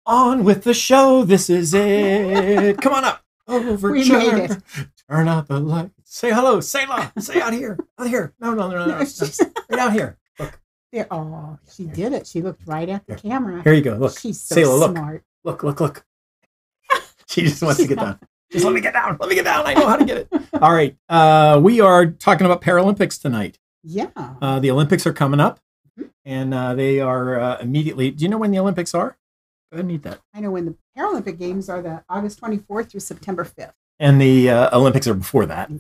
On with the show. This is it. Come on up. Overture. We made it. Turn out the light. Say hello. Say hello. Say out here. Out here. No. Right out here. Look. Yeah, oh, she did it. She looked right at the camera. Here you go. Look. She's so Sayla, smart. Look. She just wants to get down. Just let me get down. Let me get down. I know how to get it. All right. We are talking about Paralympics tonight. Yeah. The Olympics are coming up, and they are immediately. Do you know when the Olympics are? Go ahead and eat that. I know when the Paralympic Games are the August 24th through September 5th. And the Olympics are before that.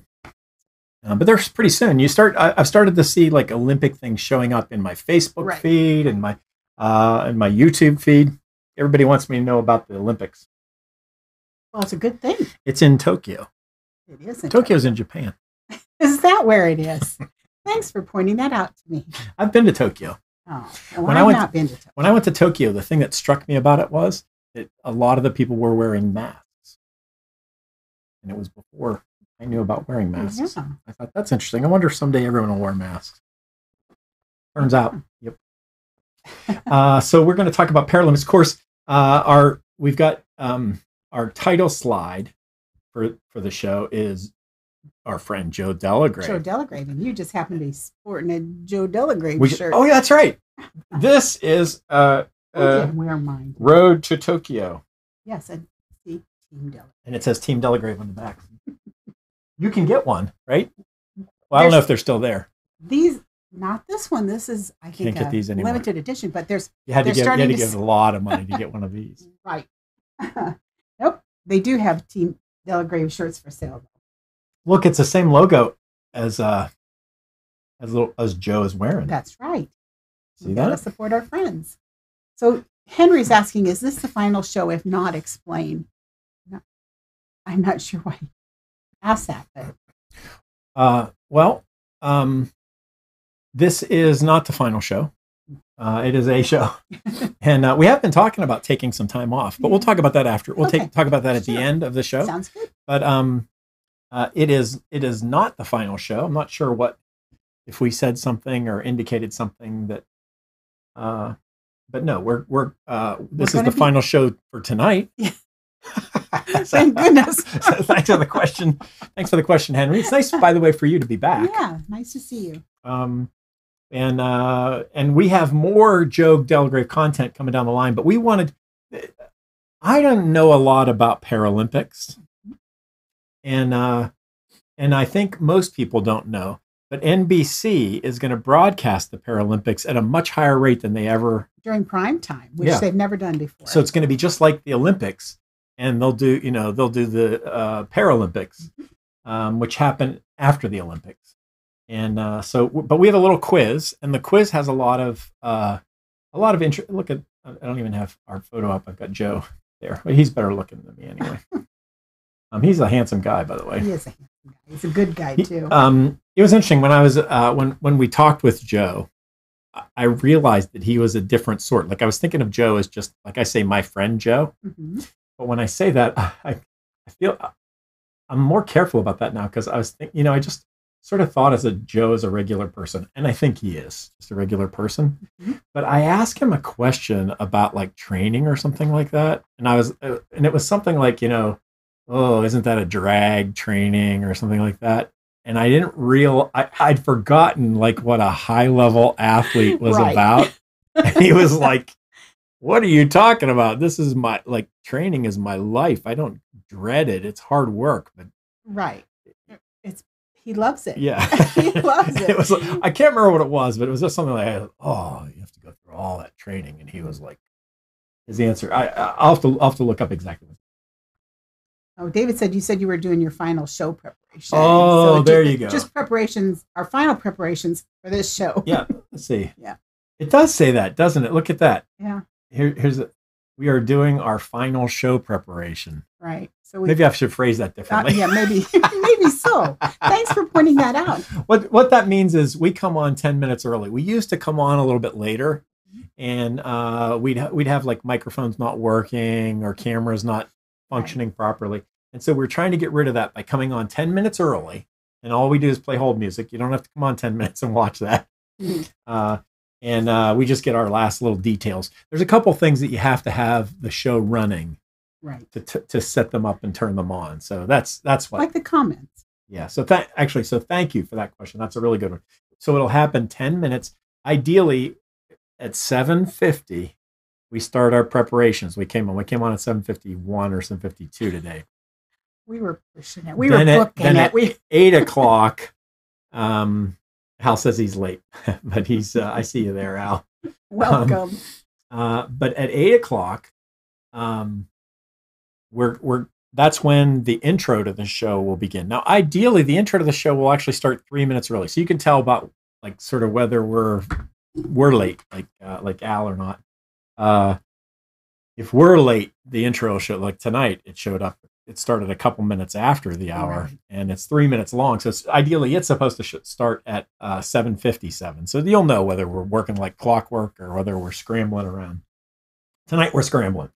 But they're pretty soon. I've started to see like Olympic things showing up in my Facebook feed and my YouTube feed. Everybody wants me to know about the Olympics. Well, it's a good thing. It's in Tokyo. It is. Tokyo's in Japan. Is that where it is? Thanks for pointing that out to me. I've been to Tokyo. Oh, well, I've not been to Tokyo. When I went to Tokyo, the thing that struck me about it was that a lot of the people were wearing masks. And it was before I knew about wearing masks. Yeah. I thought, that's interesting. I wonder if someday everyone will wear masks. Turns out, yep. So we're going to talk about Paralympics. Of course, we've got our title slide for the show is our friend Joe Delagrave. Joe Delagrave, and you just happen to be sporting a Joe Delagrave shirt. Oh, yeah, that's right. This is wear mine. Road to Tokyo. Yes, and see Team Delagrave. And it says Team Delagrave on the back. You can get one, right? Well, I don't know if they're still there. These, not this one. This is, I think, can't get these anymore. Limited edition. But you had to give a lot of money to get one of these. Right. Nope. They do have Team Delagrave shirts for sale. Look, it's the same logo as Joe is wearing. That's right. See we that? Gotta support our friends. So Henry's asking, is this the final show? If not, explain. No, I'm not sure why he asked that, but this is not the final show. It is a show, and we have been talking about taking some time off, but we'll talk about that after. We'll talk about that at the end of the show. Sounds good. But it is not the final show. I'm not sure if we said something or indicated something that. But no, this is the final show for tonight. Yeah. Thank goodness. Thanks for the question. Thanks for the question, Henry. It's nice, by the way, for you to be back. Yeah, nice to see you. And we have more Joe Delagrave content coming down the line, but I don't know a lot about Paralympics. And I think most people don't know, but NBC is going to broadcast the Paralympics at a much higher rate than they ever during prime time, which they've never done before. So it's going to be just like the Olympics, and they'll do the Paralympics, which happen after the Olympics. And but we have a little quiz, and the quiz has a lot of interest. Look at, I don't even have our photo up. I've got Joe there. Well, he's better looking than me anyway. He's a handsome guy, by the way. He is a handsome guy. He's a good guy too. It was interesting when I was when we talked with Joe, I realized that he was a different sort. Like I was thinking of Joe as just like I say, my friend Joe. Mm-hmm. But when I say that, I feel I'm more careful about that now because I was thinking, I just sort of thought as Joe as a regular person, and I think he is just a regular person. Mm-hmm. But I asked him a question about like training or something like that, and it was something like, oh, isn't that a drag training or something like that? And I didn't I'd forgotten like what a high level athlete was about. And he was like, what are you talking about? This is training is my life. I don't dread it. It's hard work, but he loves it. Yeah. He loves it. It was, I can't remember what it was, but it was just something like, oh, you have to go through all that training. And he was like, his answer, I'll have to look up exactly what. Oh, David said you said you were doing your final show preparation. Oh, so there you go. Just preparations, our final preparations for this show. Yeah, let's see. Yeah. It does say that, doesn't it? Look at that. Yeah. We are doing our final show preparation. Right. So maybe I should phrase that differently. Yeah, maybe so. Thanks for pointing that out. What that means is we come on 10 minutes early. We used to come on a little bit later, and we'd have like microphones not working or cameras not functioning properly. And so we're trying to get rid of that by coming on 10 minutes early. And all we do is play hold music. You don't have to come on 10 minutes and watch that. and we just get our last little details. There's a couple things that you have to have the show running, right, to set them up and turn them on. So that's what, like the comments. Yeah. So thank you for that question. That's a really good one. So it'll happen 10 minutes. Ideally, at 7:50, we start our preparations. We came on at 7:51 or 7:52 today. We were pushing it. We were booking it. At 8 o'clock, Hal says he's late, but he's. I see you there, Al. Welcome. But at 8 o'clock, that's when the intro to the show will begin. Now, ideally, the intro to the show will actually start 3 minutes early, so you can tell about like sort of whether we're late, like Al or not. If we're late, the intro show, like tonight, it started a couple minutes after the hour, right, and it's 3 minutes long. So it's supposed to start at 7:57. So you'll know whether we're working like clockwork or whether we're scrambling around. Tonight we're scrambling.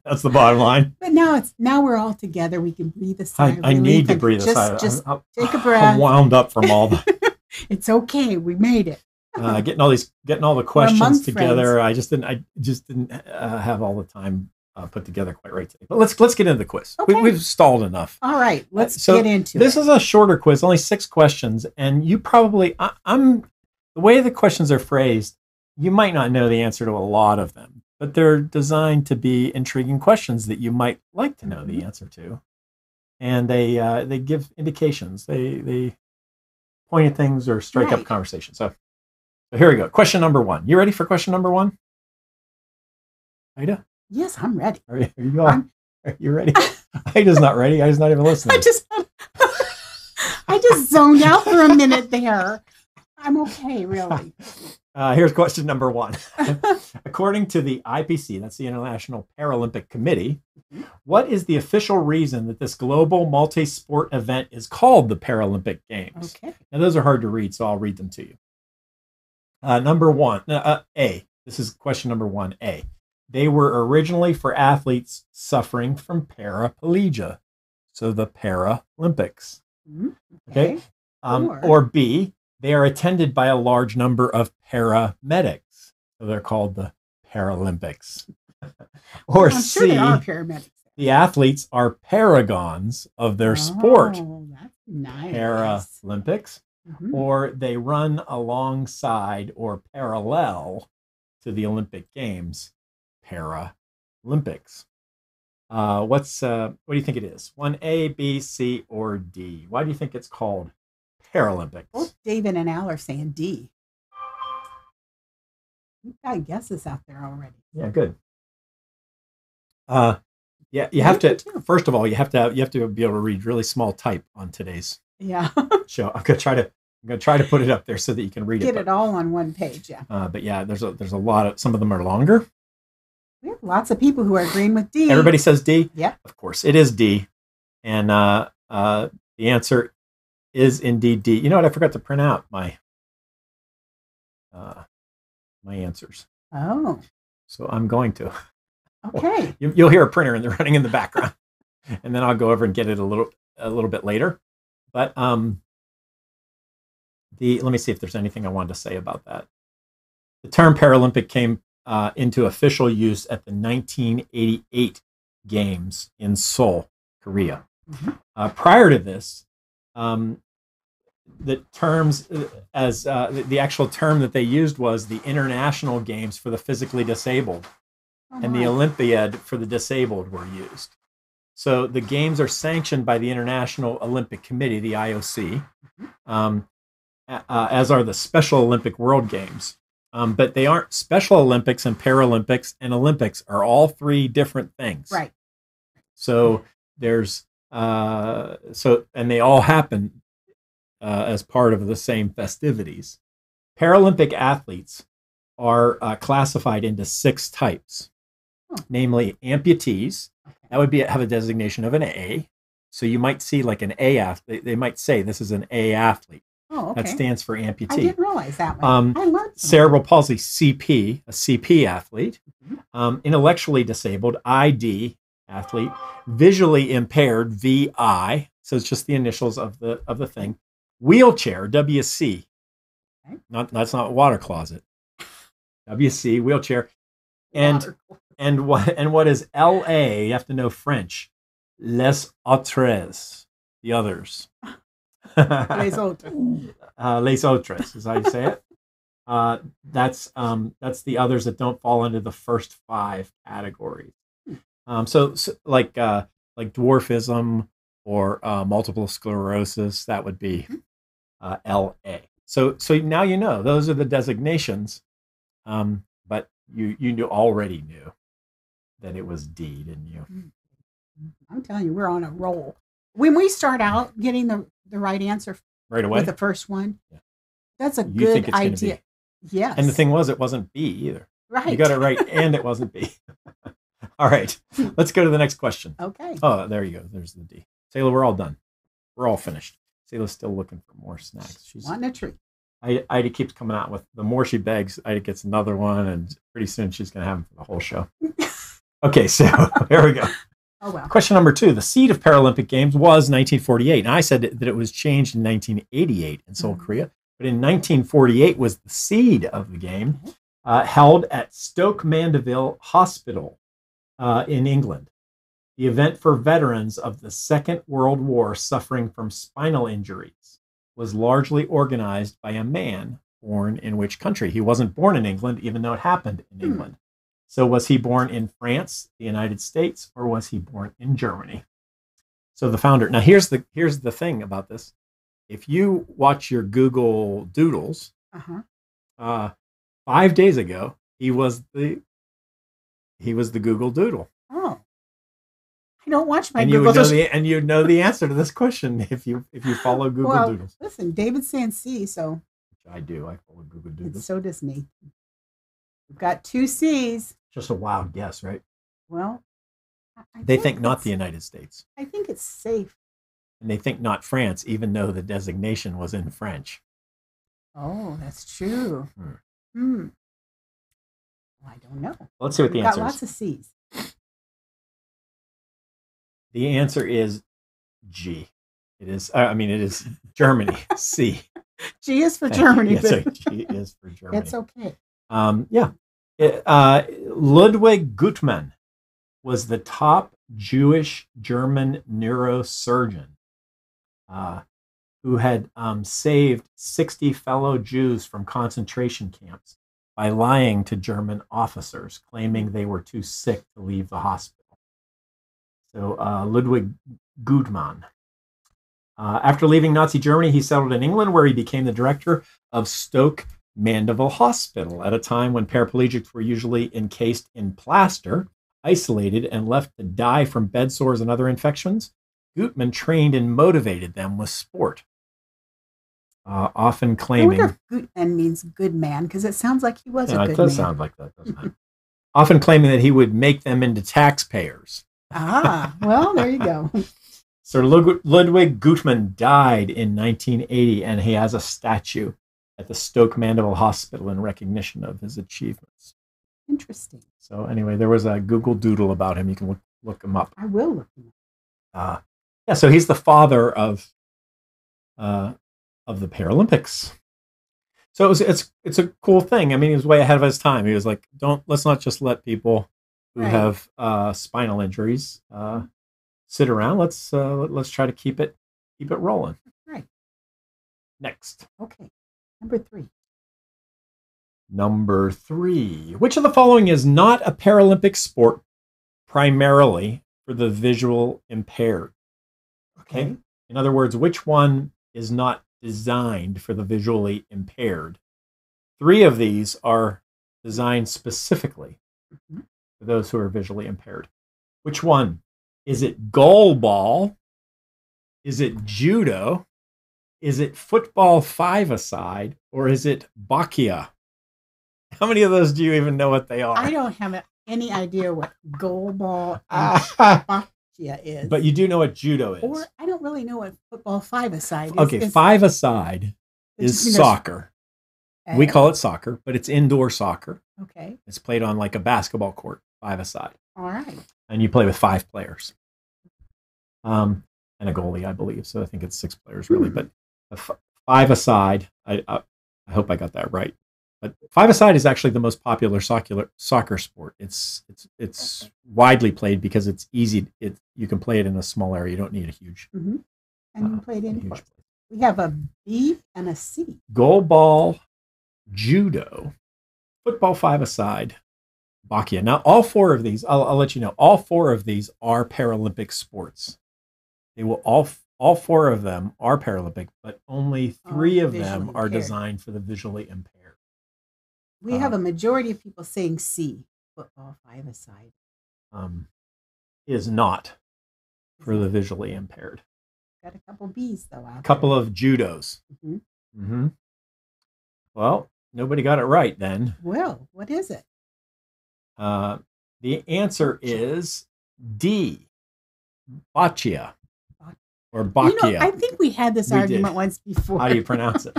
That's the bottom line. But now we're all together. We can breathe a sigh. I need to breathe a sigh. Just take a breath. I'm wound up from all the. It's okay. We made it. Getting all the questions together. Friends. I just didn't have all the time put together quite right today. But let's get into the quiz. Okay. We've stalled enough. All right, let's get into it. This is a shorter quiz, only 6 questions, and you probably the way the questions are phrased, you might not know the answer to a lot of them, but they're designed to be intriguing questions that you might like to know the answer to, and they give indications. They point at things or strike up conversation. So here we go. Question number 1. You ready for question number 1? Aida? Yes, I'm ready. Are you ready? Aida's not ready. Aida's not even listening. I just zoned out for a minute there. I'm okay, really. Here's question number 1. According to the IPC, that's the International Paralympic Committee, what is the official reason that this global multi-sport event is called the Paralympic Games? Okay. Now, those are hard to read, so I'll read them to you. Number 1, A. This is question number 1A. They were originally for athletes suffering from paraplegia, so the Paralympics. Okay. Or B, they are attended by a large number of paramedics, so they're called the Paralympics. Or I'm C, sure there are paramedics. The athletes are paragons of their sport. Oh, that's nice. Paralympics. Or they run alongside or parallel to the Olympic Games. Paralympics. What do you think it is? 1A, B, C, or D? Why do you think it's called Paralympics? Both David and Al are saying D. You've got guesses out there already. Yeah, good. Yeah, you have to. First of all, you have to be able to read really small type on today's show. I'm gonna try to put it up there so that you can read Get it all on one page. Yeah. But yeah, there's a lot of. Some of them are longer. We have lots of people who are agreeing with D. Everybody says D? Yeah. Of course, it is D. And the answer is indeed D. You know what? I forgot to print out my answers. Oh. So I'm going to. Okay. You'll hear a printer running in the background. And then I'll go over and get it a little bit later. But let me see if there's anything I wanted to say about that. The term Paralympic came into official use at the 1988 Games in Seoul, Korea. Prior to this, the terms the actual term that they used was the International Games for the Physically Disabled, and the Olympiad for the Disabled were used. So the games are sanctioned by the International Olympic Committee, the IOC, as are the Special Olympic World Games. But they aren't. Special Olympics and Paralympics and Olympics are all 3 different things. Right. So there's and they all happen as part of the same festivities. Paralympic athletes are classified into 6 types, namely amputees. That would have a designation of an A. So you might see like an A athlete. They might say this is an A athlete. Oh, okay. That stands for amputee. I didn't realize that one. I learned cerebral palsy, CP, a CP athlete. Intellectually disabled, ID athlete. Visually impaired, VI. So it's just the initials of the thing. Wheelchair, WC. Okay. That's not water closet. WC, wheelchair. And what is LA? You have to know French. Les autres, the others. Les autres. Les autres is how you say it. That's the others that don't fall into the first 5 categories. So like dwarfism or multiple sclerosis, that would be LA. So now you know those are the designations, but you already knew that it was D, didn't you? I'm telling you, we're on a roll. When we start out getting the right answer right away with the first one, yeah. That's a you good think it's idea. Yes. And the thing was, it wasn't B either. Right. You got it right, and it wasn't B. All right, let's go to the next question. Okay. Oh, there you go. There's the D. Sayla, we're all done. We're all finished. Sayla's still looking for more snacks. She's wanting a treat. Ida keeps coming out with, the more she begs, Ida gets another one, and pretty soon she's going to have them for the whole show. Okay, so here we go. Oh, well. Question number 2. The seed of Paralympic Games was 1948. And I said that it was changed in 1988 in Seoul, Korea. But in 1948 was the seed of the game, held at Stoke Mandeville Hospital in England. The event for veterans of the Second World War suffering from spinal injuries was largely organized by a man born in which country? He wasn't born in England, even though it happened in England. So was he born in France, the United States, or was he born in Germany? So the founder. Now here's the thing about this. If you watch your Google Doodles, 5 days ago he was the Google Doodle. Oh, I don't watch my and Google Doodles. And you know the answer to this question if you follow Google Doodles. Listen, David's saying C, so I do. I follow Google Doodles. And so does Nathan. We've got 2 C's. Just a wild guess, right? Well, they think not the United States. I think it's safe. And they think not France, even though the designation was in French. Oh, that's true. Well, I don't know. Let's see what the answer is. Got lots of C's. The answer is G. It is. It is Germany. C. G is for Germany. Yeah, so G is for Germany. It's okay. Yeah. Ludwig Guttmann was the top Jewish German neurosurgeon who had saved 60 fellow Jews from concentration camps by lying to German officers, claiming they were too sick to leave the hospital. So Ludwig Guttmann. After leaving Nazi Germany, he settled in England, where he became the director of Stoke Mandeville Hospital at a time when paraplegics were usually encased in plaster, isolated, and left to die from bed sores and other infections. Guttmann trained and motivated them with sport, often claiming... I wonder if Guttmann means good man, because it sounds like he was a good man. It does sound like that, doesn't it? Often claiming that he would make them into taxpayers. Well, there you go. So Ludwig Guttmann died in 1980, and he has a statue at the Stoke Mandeville Hospital in recognition of his achievements. Interesting. So anyway, there was a Google Doodle about him. You can look him up. I will look him up. So he's the father of the Paralympics. So it's a cool thing. I mean, he was way ahead of his time. He was like, let's not just let people who have spinal injuries sit around. Let's try to keep it rolling. Right. Next. Okay. Number 3. Number 3. Which of the following is not a Paralympic sport primarily for the visual impaired? Okay. In other words, which one is not designed for the visually impaired? 3 of these are designed specifically for those who are visually impaired. Which one? Is it goalball? Is it judo? Is it football 5-a-side? Or is it boccia? How many of those do you even know what they are? I don't have any idea what goalball and boccia is. But you do know what judo is. Or I don't really know what football 5-a-side is. Okay, 5-a-side is soccer. We call it soccer, but it's indoor soccer. Okay. It's played on like a basketball court, 5-a-side. All right. And you play with 5 players. And a goalie, I believe. So I think it's 6 players really. But 5-a-side, I hope I got that right. But five-a-side is actually the most popular soccer sport. It's widely played because it's easy. You can play it in a small area. You don't need a huge. And you play it in. We have a B and a C. Goalball, judo, football five-a-side, Boccia. Now, all four of these, I'll let you know, all four of these are Paralympic sports. They will all four of them are Paralympic, but only three of them are designed for the visually impaired. We have a majority of people saying C, football five-a-side. Is not for the visually impaired. Got a couple B's though. A couple of judos. Well, nobody got it right then. Well, what is it? The answer is D, Boccia. Or Boccia. I think we had this argument once before. How do you pronounce it?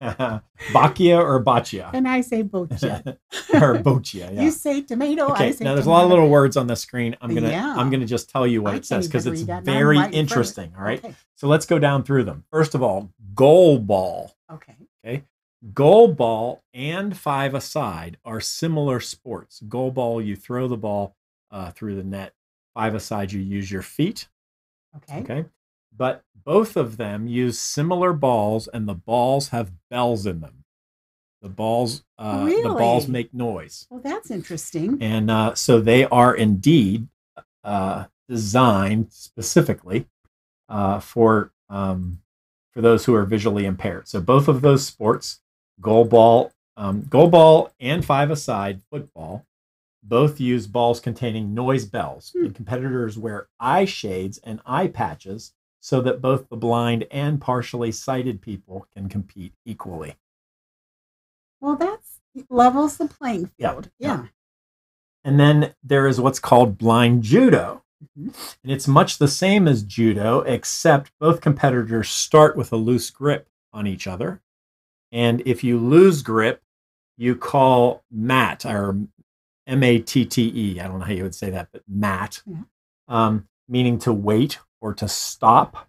Boccia or Boccia? And I say Boccia. Or Boccia, yeah. You say tomato, okay, I say now there's tomato. a lot of little words on the screen. I'm gonna just tell you what it says because it's very interesting. All right. Okay. So let's go down through them. First of all, goalball. Okay. Goalball and five-a-side are similar sports. Goalball, you throw the ball through the net. Five-a-side, you use your feet. Okay. But both of them use similar balls, and the balls have bells in them. The balls make noise. Well, that's interesting. And so they are indeed designed specifically for those who are visually impaired. So both of those sports, goalball and five-a-side football, both use balls containing noise bells. And competitors wear eye shades and eye patches so that both the blind and partially sighted people can compete equally. Well, that's levels the playing field. Yeah. And then there is what's called blind judo. And it's much the same as judo, except both competitors start with a loose grip on each other. And if you lose grip, you call mat, or M-A-T-T-E. I don't know how you would say that, but mat, meaning to wait or to stop.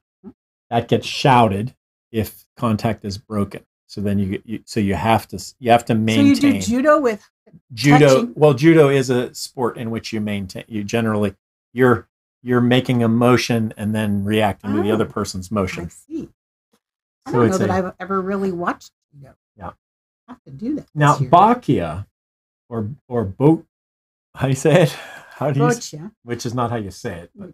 That gets shouted if contact is broken. So then you have to maintain. So you do judo with judo. Well, judo is a sport in which you maintain. You're making a motion and then reacting to the other person's motion. I see. I don't know that I've ever really watched judo. Yeah, I have to do that. Now, Boccia, or how do you say it? How do you? Which is not how you say it, but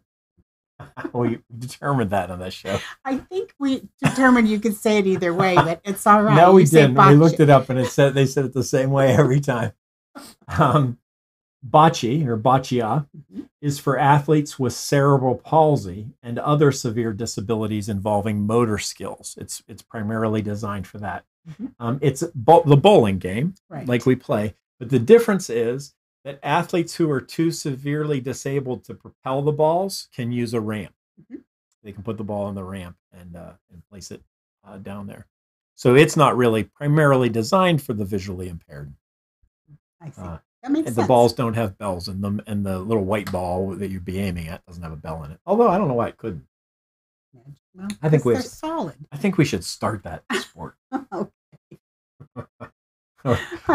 we determined that on that show. I think we determined you could say it either way, but it's all right. No, we didn't. We looked it up, and they said it the same way every time. Bocce or Boccia is for athletes with cerebral palsy and other severe disabilities involving motor skills. It's primarily designed for that. It's the bowling game, like we play, but the difference is that athletes who are too severely disabled to propel the balls can use a ramp. They can put the ball on the ramp and place it down there. So it's not really primarily designed for the visually impaired. I see. That makes sense. The balls don't have bells in them, and the little white ball that you'd be aiming at doesn't have a bell in it. Although I don't know why it couldn't. Well, I think they're solid. I think we should start that sport. I'm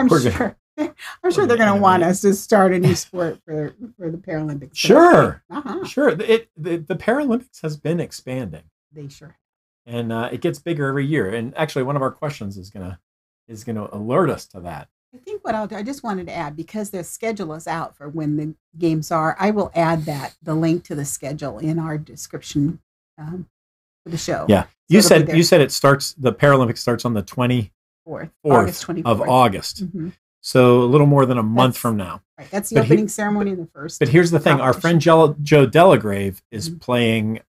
sure they're going to want us to start a new sport for the Paralympics. Sure, sure. The Paralympics has been expanding. They sure have. And it gets bigger every year. And actually, one of our questions is gonna alert us to that. I think what I'll do, I just wanted to add, because the schedule is out for when the games are, I will add the link to the schedule in our description for the show. Yeah, so you said it starts. The Paralympics starts on the 24th of August. So a little more than a month from now. Right, that's the opening ceremony in the first. But here's the thing: our friend Joe Delagrave is playing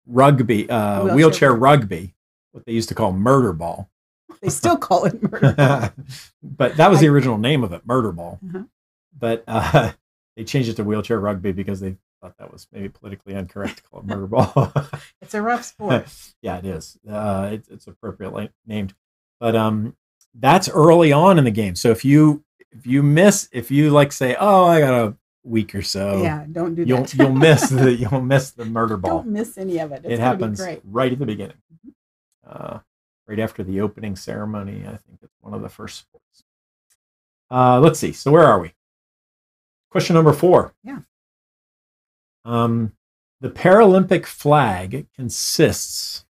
rugby, wheelchair rugby, what they used to call murder ball. They still call it murder ball. But that was the original name of it, murder ball. But they changed it to wheelchair rugby because they thought that was maybe politically incorrect to call it murder ball. It's a rough sport. Yeah, it is. It's appropriately named. But that's early on in the game. So if you like say, oh, I got a week or so, don't do that. You'll miss the murder ball. Don't miss any of it. It happens right at the beginning. right after the opening ceremony. I think it's one of the first sports. Let's see. So where are we? Question number 4. Yeah. The Paralympic flag consists.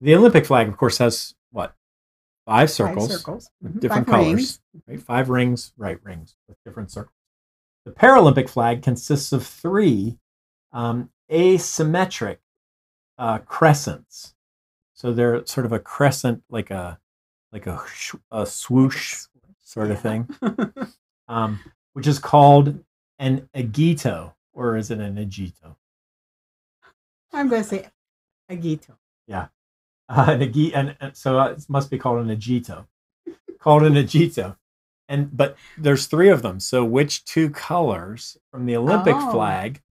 The Olympic flag, of course, has what? 5 circles. 5 circles. With different 5 colors. rings. Right? 5 rings, right? Rings with different circles. The Paralympic flag consists of 3 asymmetric crescents. So they're sort of a crescent, like a swoosh sort of thing, which is called an agito, or is it an agito? I'm going to say agito. Yeah, and so it must be called an agito. Called an agito, but there's 3 of them. So which 2 colors from the Olympic flag?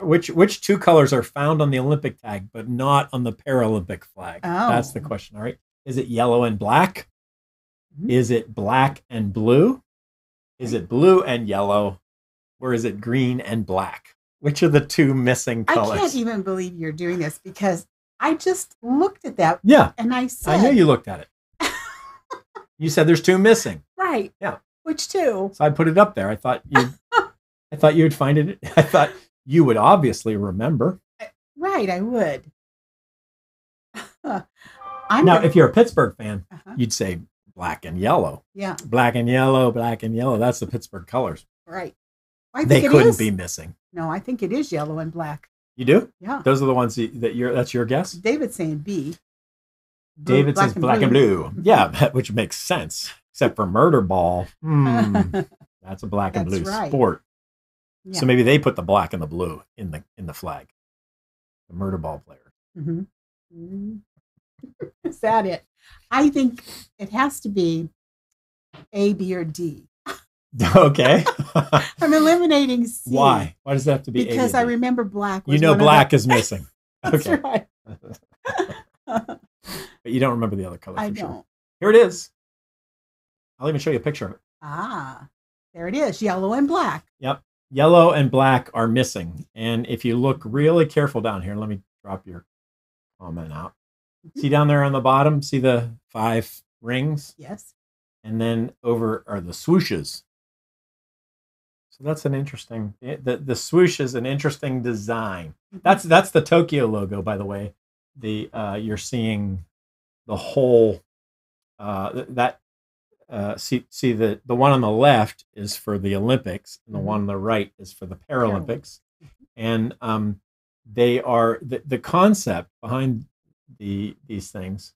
Which 2 colors are found on the Olympic tag, but not on the Paralympic flag? Oh. That's the question. All right. Is it yellow and black? Mm-hmm. Is it black and blue? Is it blue and yellow? Or is it green and black? Which are the 2 missing colors? I can't even believe you're doing this because I just looked at that. Yeah. And I said. I knew you looked at it. You said there's 2 missing. Right. Yeah. Which 2? So I put it up there. I thought you would find it. I thought you would obviously remember. Right, I would. Now, if you're a Pittsburgh fan, you'd say black and yellow. Yeah. Black and yellow, black and yellow. That's the Pittsburgh colors. Right. They couldn't be missing. No, I think it is yellow and black. You do? Yeah. Those are the ones that's your guess? David's saying B. David says black and blue. Yeah, which makes sense. Except for murder ball. That's a black and blue sport. Yeah. So maybe they put the black and the blue in the flag. The murder ball player. Mm-hmm. Is that it? I think it has to be A, B, or D. Okay. I'm eliminating C. Why? Why does that have to be because A, I remember black. Was black is missing. That's okay. Right. But you don't remember the other color. I don't. Sure. Here it is. I'll even show you a picture of it. There it is. Yellow and black. Yep. Yellow and black are missing. And if you look really careful down here, let me drop your comment out. See down there on the bottom, see the 5 rings? Yes. And then over are the swooshes. So that's an interesting, the swoosh is an interesting design. That's the Tokyo logo, by the way. You're seeing the whole, see the one on the left is for the Olympics and the one on the right is for the Paralympics. And they are, the concept behind these things.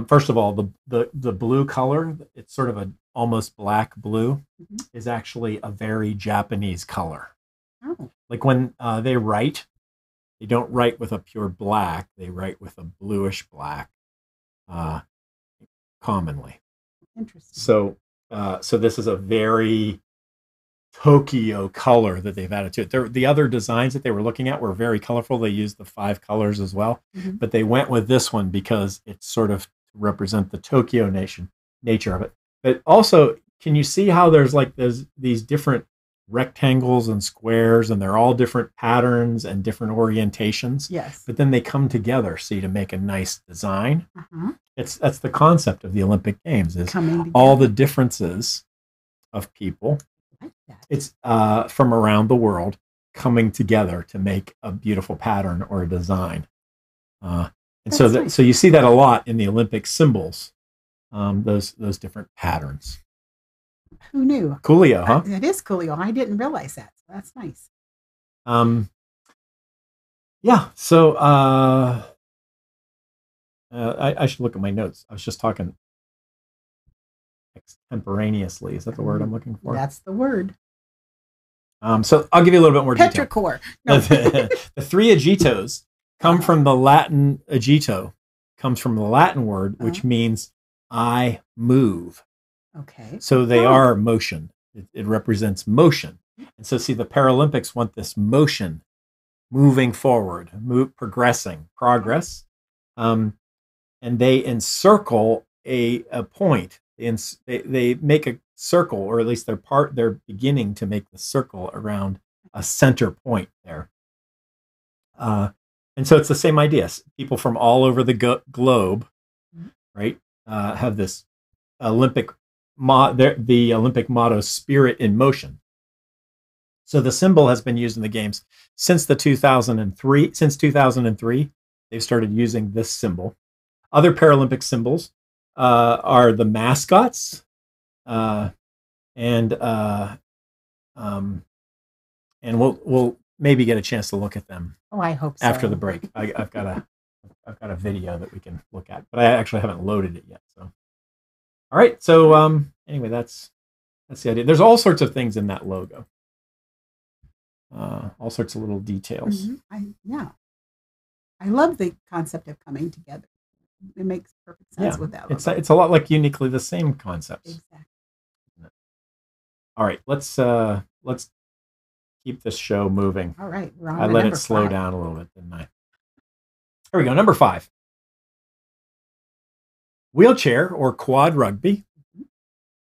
First of all, the blue color, it's sort of an almost black blue, is actually a very Japanese color. Oh. Like when they write, they don't write with a pure black, they write with a bluish black commonly. Interesting. So this is a very Tokyo color that they've added to it. The other designs that they were looking at were very colorful. They used the 5 colors as well, but they went with this one because it's sort of represent the Tokyo nature of it. But also, can you see how there's these different rectangles and squares, and they're all different patterns and different orientations? Yes. But then they come together, see, to make a nice design. That's the concept of the Olympic Games, is all the differences of people. It's from around the world coming together to make a beautiful pattern or a design. So you see that a lot in the Olympic symbols, those different patterns. Who knew? Coolio, huh? It is coolio. I didn't realize that. So that's nice. Yeah. So I should look at my notes. I was just talking extemporaneously. Is that the word I'm looking for? That's the word. So I'll give you a little bit more detail. Petrichor. No. The 3 agitos come from the Latin agito, comes from the Latin word, which means I move. Okay. So they are motion. It represents motion. And so see, the Paralympics want this motion, moving forward, progressing, progress. And they encircle a point. They make a circle, or at least they're beginning to make the circle around a center point there. And so it's the same idea. People from all over the globe, right, have this Olympic the Olympic motto, "Spirit in Motion." So the symbol has been used in the games since 2003. Since 2003, they've started using this symbol. Other Paralympic symbols are the mascots, and we'll maybe get a chance to look at them. Oh, I hope so. After the break. I've got a video that we can look at, but I actually haven't loaded it yet. So, all right. So anyway, that's the idea. There's all sorts of things in that logo. All sorts of little details. Mm-hmm. I love the concept of coming together. It makes perfect sense with that. It's a lot like Uniquely the Same concepts. Exactly. All right, let's keep this show moving. All right, we're on I let it slow down a little bit, didn't I? Here we go. Number 5. Wheelchair or quad rugby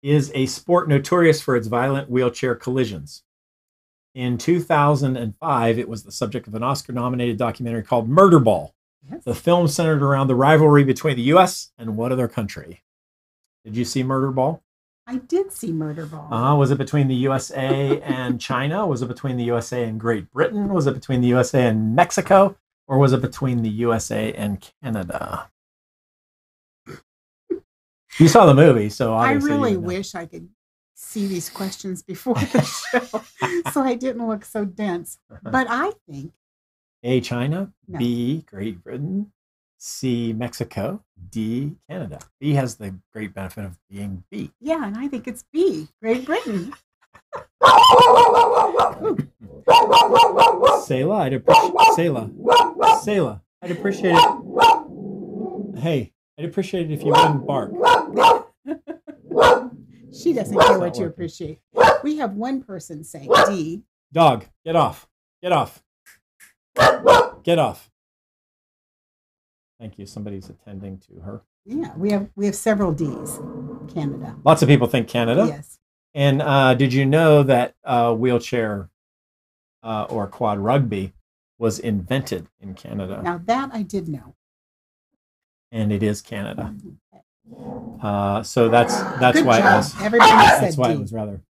is a sport notorious for its violent wheelchair collisions. In 2005, it was the subject of an Oscar-nominated documentary called Murderball. Yes. The film centered around the rivalry between the U.S. and what other country? Did you see Murderball? I did see Murderball. Was it between the USA and China? Was it between the USA and Great Britain? Was it between the USA and Mexico? Or was it between the USA and Canada? You saw the movie, so obviously I really wish I could see these questions before the show so I didn't look so dense. But I think A, China, no. B, Great Britain, C, Mexico, D, Canada. B has the great benefit of being B. Yeah, and I think it's B, Great Britain. Selah, I'd appreciate it. Hey, I'd appreciate it if you wouldn't bark. She doesn't care what you appreciate. We have one person saying D. Dog, get off. Get off. Get off. Thank you. Somebody's attending to her. Yeah, we have several D's. Canada. Lots of people think Canada. Yes. And did you know that wheelchair or quad rugby was invented in Canada? Now that I did know. And it is Canada. So that's Good why job. it was. Everybody said That's why D. it was rather.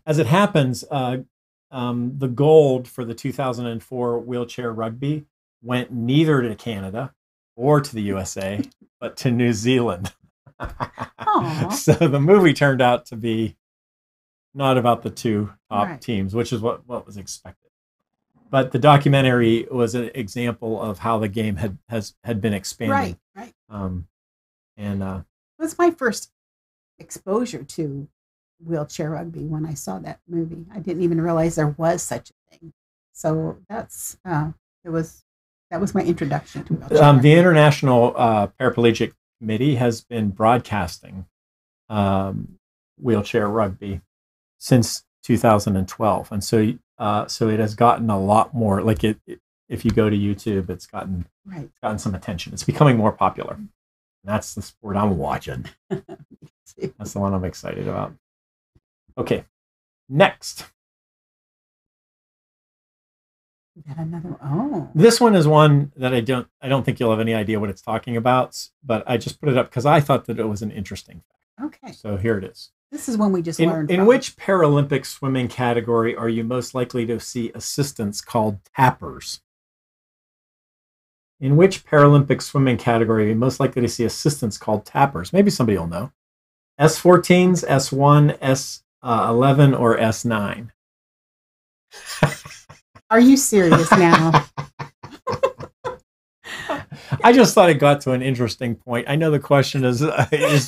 As it happens, the gold for the 2004 wheelchair rugby went neither to Canada or to the USA, but to New Zealand. So the movie turned out to be not about the two top teams, which is what was expected. But the documentary was an example of how the game had been expanding. Right. And it was my first exposure to wheelchair rugby when I saw that movie. I didn't even realize there was such a thing. So that was my introduction to wheelchair rugby. The International Paraplegic Committee has been broadcasting wheelchair rugby since 2012, and so it has gotten a lot more. Like if you go to YouTube, it's gotten some attention. It's becoming more popular. And that's the sport I'm watching. That's the one I'm excited about. Okay, next. Is that another? Oh, this one is one that I don't think you'll have any idea what it's talking about, but I just put it up because I thought that it was an interesting fact. Okay. So here it is. This is one we just learned. In which Paralympic swimming category are you most likely to see assistants called tappers? In which Paralympic swimming category are you most likely to see assistants called tappers? Maybe somebody will know. S14s, S1, S11, or S9? Are you serious now? I just thought it got to an interesting point. I know the question is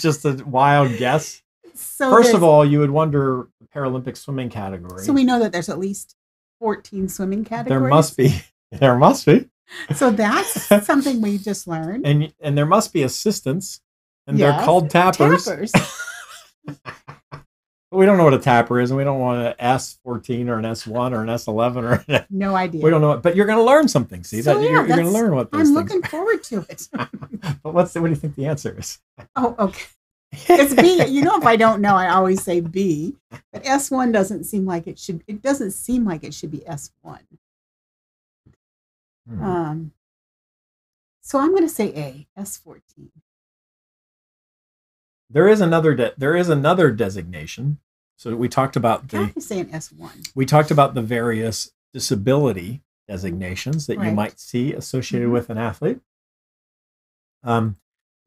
just a wild guess. So first of all, you would wonder the Paralympic swimming category. So we know that there's at least 14 swimming categories. There must be. There must be. So that's something we just learned. And there must be assistants, and they're called tappers. We don't know what a tapper is, and we don't want an S14 or an S1 or an S11 or no idea. We don't know it, but you're going to learn something. See, so, you're going to learn what those I'm things looking forward to it. But what do you think the answer is? Oh, okay. It's B. You know, if I don't know, I always say B. But S1 doesn't seem like it should. It doesn't seem like it should be S1. Um, so I'm going to say A, S14. There is another designation. So we talked about Can't you say an S1? We talked about the various disability designations that you might see associated with an athlete. But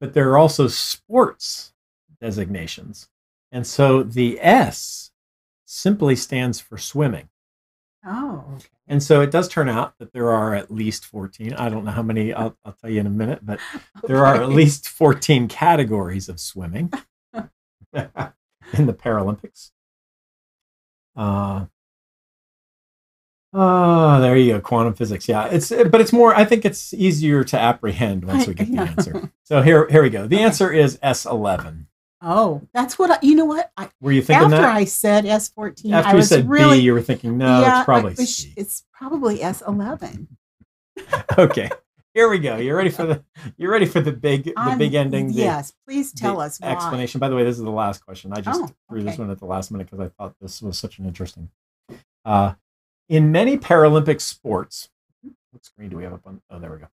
there are also sports designations. And so the S simply stands for swimming. Oh, okay. And so it does turn out that there are at least 14. I don't know how many, I'll tell you in a minute, but there are at least 14 categories of swimming in the Paralympics. There you go. Quantum physics. Yeah, but it's more, I think it's easier to apprehend once we get the answer. So here we go. The answer is S11. Oh, that's what you know what? Were you thinking after that? I said S14, After I was you said really, B, you were thinking, no, it's probably C. It's probably S11. Okay. Here we go. You ready for the big ending? Yes, please tell us why. Explanation. By the way, this is the last question. I just threw this one at the last minute because I thought this was such an interesting. In many Paralympic sports, what screen do we have up on? Oh, there we go.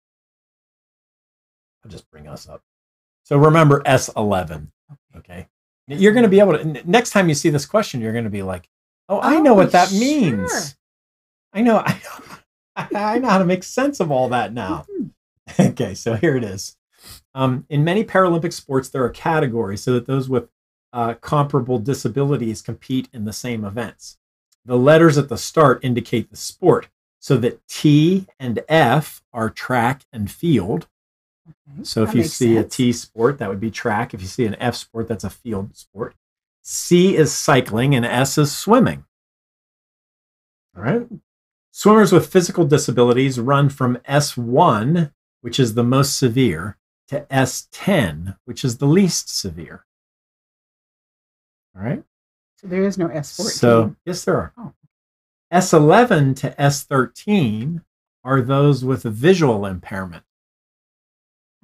I'll just bring us up. So remember S11. Okay. You're going to be able to, next time you see this question, you're going to be like, oh, I know what that means. Sure. I know how to make sense of all that now. Okay, so here it is. In many Paralympic sports, there are categories so that those with comparable disabilities compete in the same events. The letters at the start indicate the sport, so that T and F are track and field. Okay, so if you see a T sport, that would be track. If you see an F sport, that's a field sport. C is cycling and S is swimming. All right. Swimmers with physical disabilities run from S1, which is the most severe, to S10, which is the least severe. All right. So there is no S14. So yes, there are. Oh. S11 to S13 are those with a visual impairment.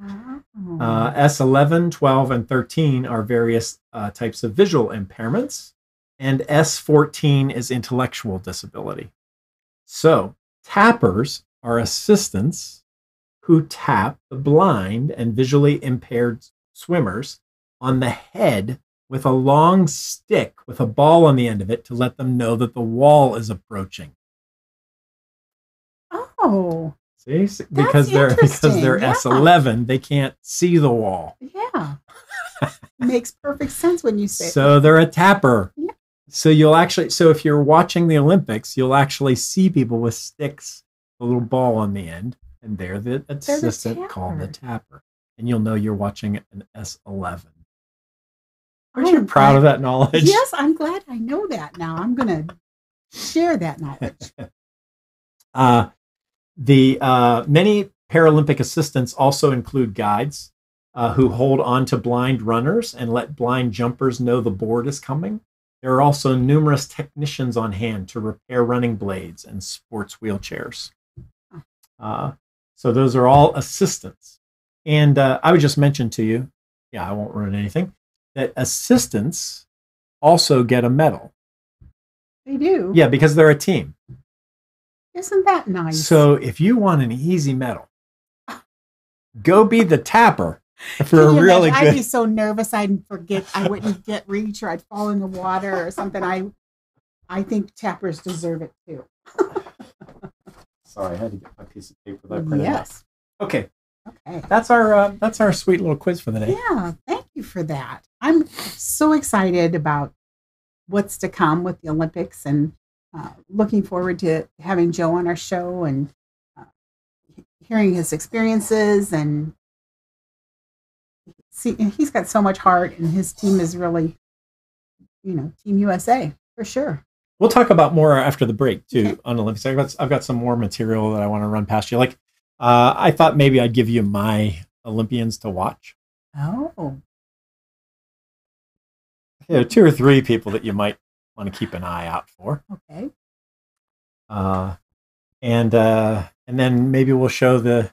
S11, 12, and 13 are various types of visual impairments, and S14 is intellectual disability. So tappers are assistants who tap the blind and visually impaired swimmers on the head with a long stick with a ball on the end of it to let them know that the wall is approaching. Oh. See, because they're S11, they can't see the wall. Yeah. Makes perfect sense when you say so they're a tapper. Yeah. So if you're watching the Olympics, you'll actually see people with sticks, a little ball on the end, and they're the assistant called the tapper. And you'll know you're watching an S11. Aren't you proud of that knowledge? Yes, I'm glad I know that now. I'm going to share that knowledge. Many Paralympic assistants also include guides who hold on to blind runners and let blind jumpers know the board is coming. There are also numerous technicians on hand to repair running blades and sports wheelchairs. So those are all assistants. And I would just mention to you, I won't ruin anything, that assistants also get a medal. They do? Yeah, because they're a team. Isn't that nice? So if you want an easy medal, go be the tapper for a really good. I'd be so nervous I'd forget. I wouldn't get reach, or I'd fall in the water or something. I think tappers deserve it too. Sorry, I had to get my piece of paper that I printed out. Okay. Okay. That's our sweet little quiz for the day. Yeah, thank you for that. I'm so excited about what's to come with the Olympics, and looking forward to having Joe on our show and hearing his experiences. And he's got so much heart, and his team is really, Team USA for sure. We'll talk about more after the break too on Olympics. I've got some more material that I want to run past you. Like I thought maybe I'd give you my Olympians to watch. Oh. Yeah, 2 or 3 people that you might want to keep an eye out for. Okay. And then maybe we'll show the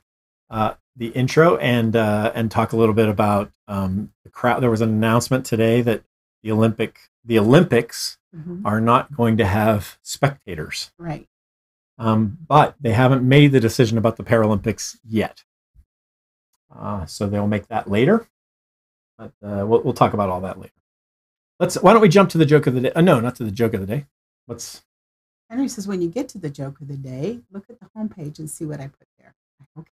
intro and talk a little bit about the crowd. There was an announcement today that the Olympics are not going to have spectators. Right. But they haven't made the decision about the Paralympics yet. So they'll make that later. But we'll talk about all that later. Why don't we jump to the joke of the day? No, not to the joke of the day. Henry says, when you get to the joke of the day, look at the homepage and see what I put there. Okay.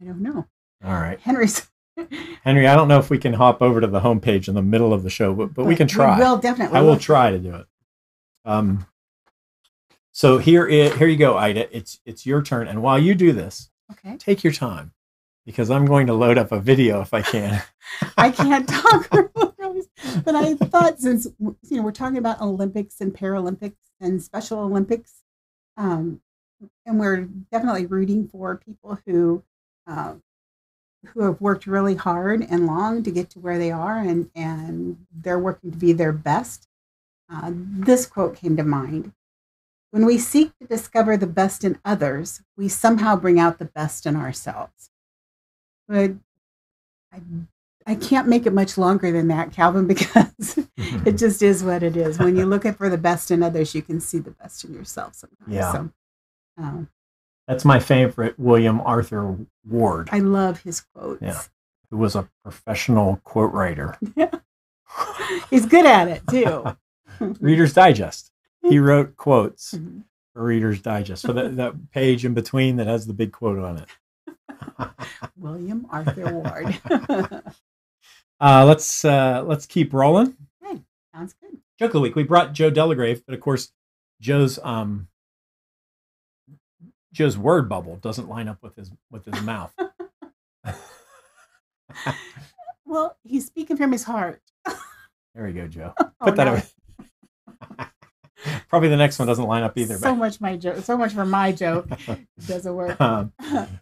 I don't know. All right. Henry, I don't know if we can hop over to the homepage in the middle of the show, but we can try. We will definitely. I will try to do it. So here you go, Ida. It's your turn. And while you do this, okay, take your time because I'm going to load up a video if I can. I can't talk, but I thought since we're talking about Olympics and Paralympics and Special Olympics, and we're definitely rooting for people who have worked really hard and long to get to where they are, and they're working to be their best. This quote came to mind. When we seek to discover the best in others, we somehow bring out the best in ourselves. But I can't make it much longer than that, Calvin, because it just is what it is. When you look for the best in others, you can see the best in yourself sometimes. Yeah. So, that's my favorite, William Arthur Ward. I love his quotes. Yeah. Who was a professional quote writer. Yeah. He's good at it, too. Reader's Digest. He wrote quotes for Reader's Digest. So that page in between that has the big quote on it. William Arthur Ward. Let's keep rolling. Okay, sounds good. Joke of the week. We brought Joe Delagrave, but of course, Joe's word bubble doesn't line up with his mouth. Well, he's speaking from his heart. There you go, Joe. Put that away. Probably the next one doesn't line up either. So much for my joke. It doesn't work.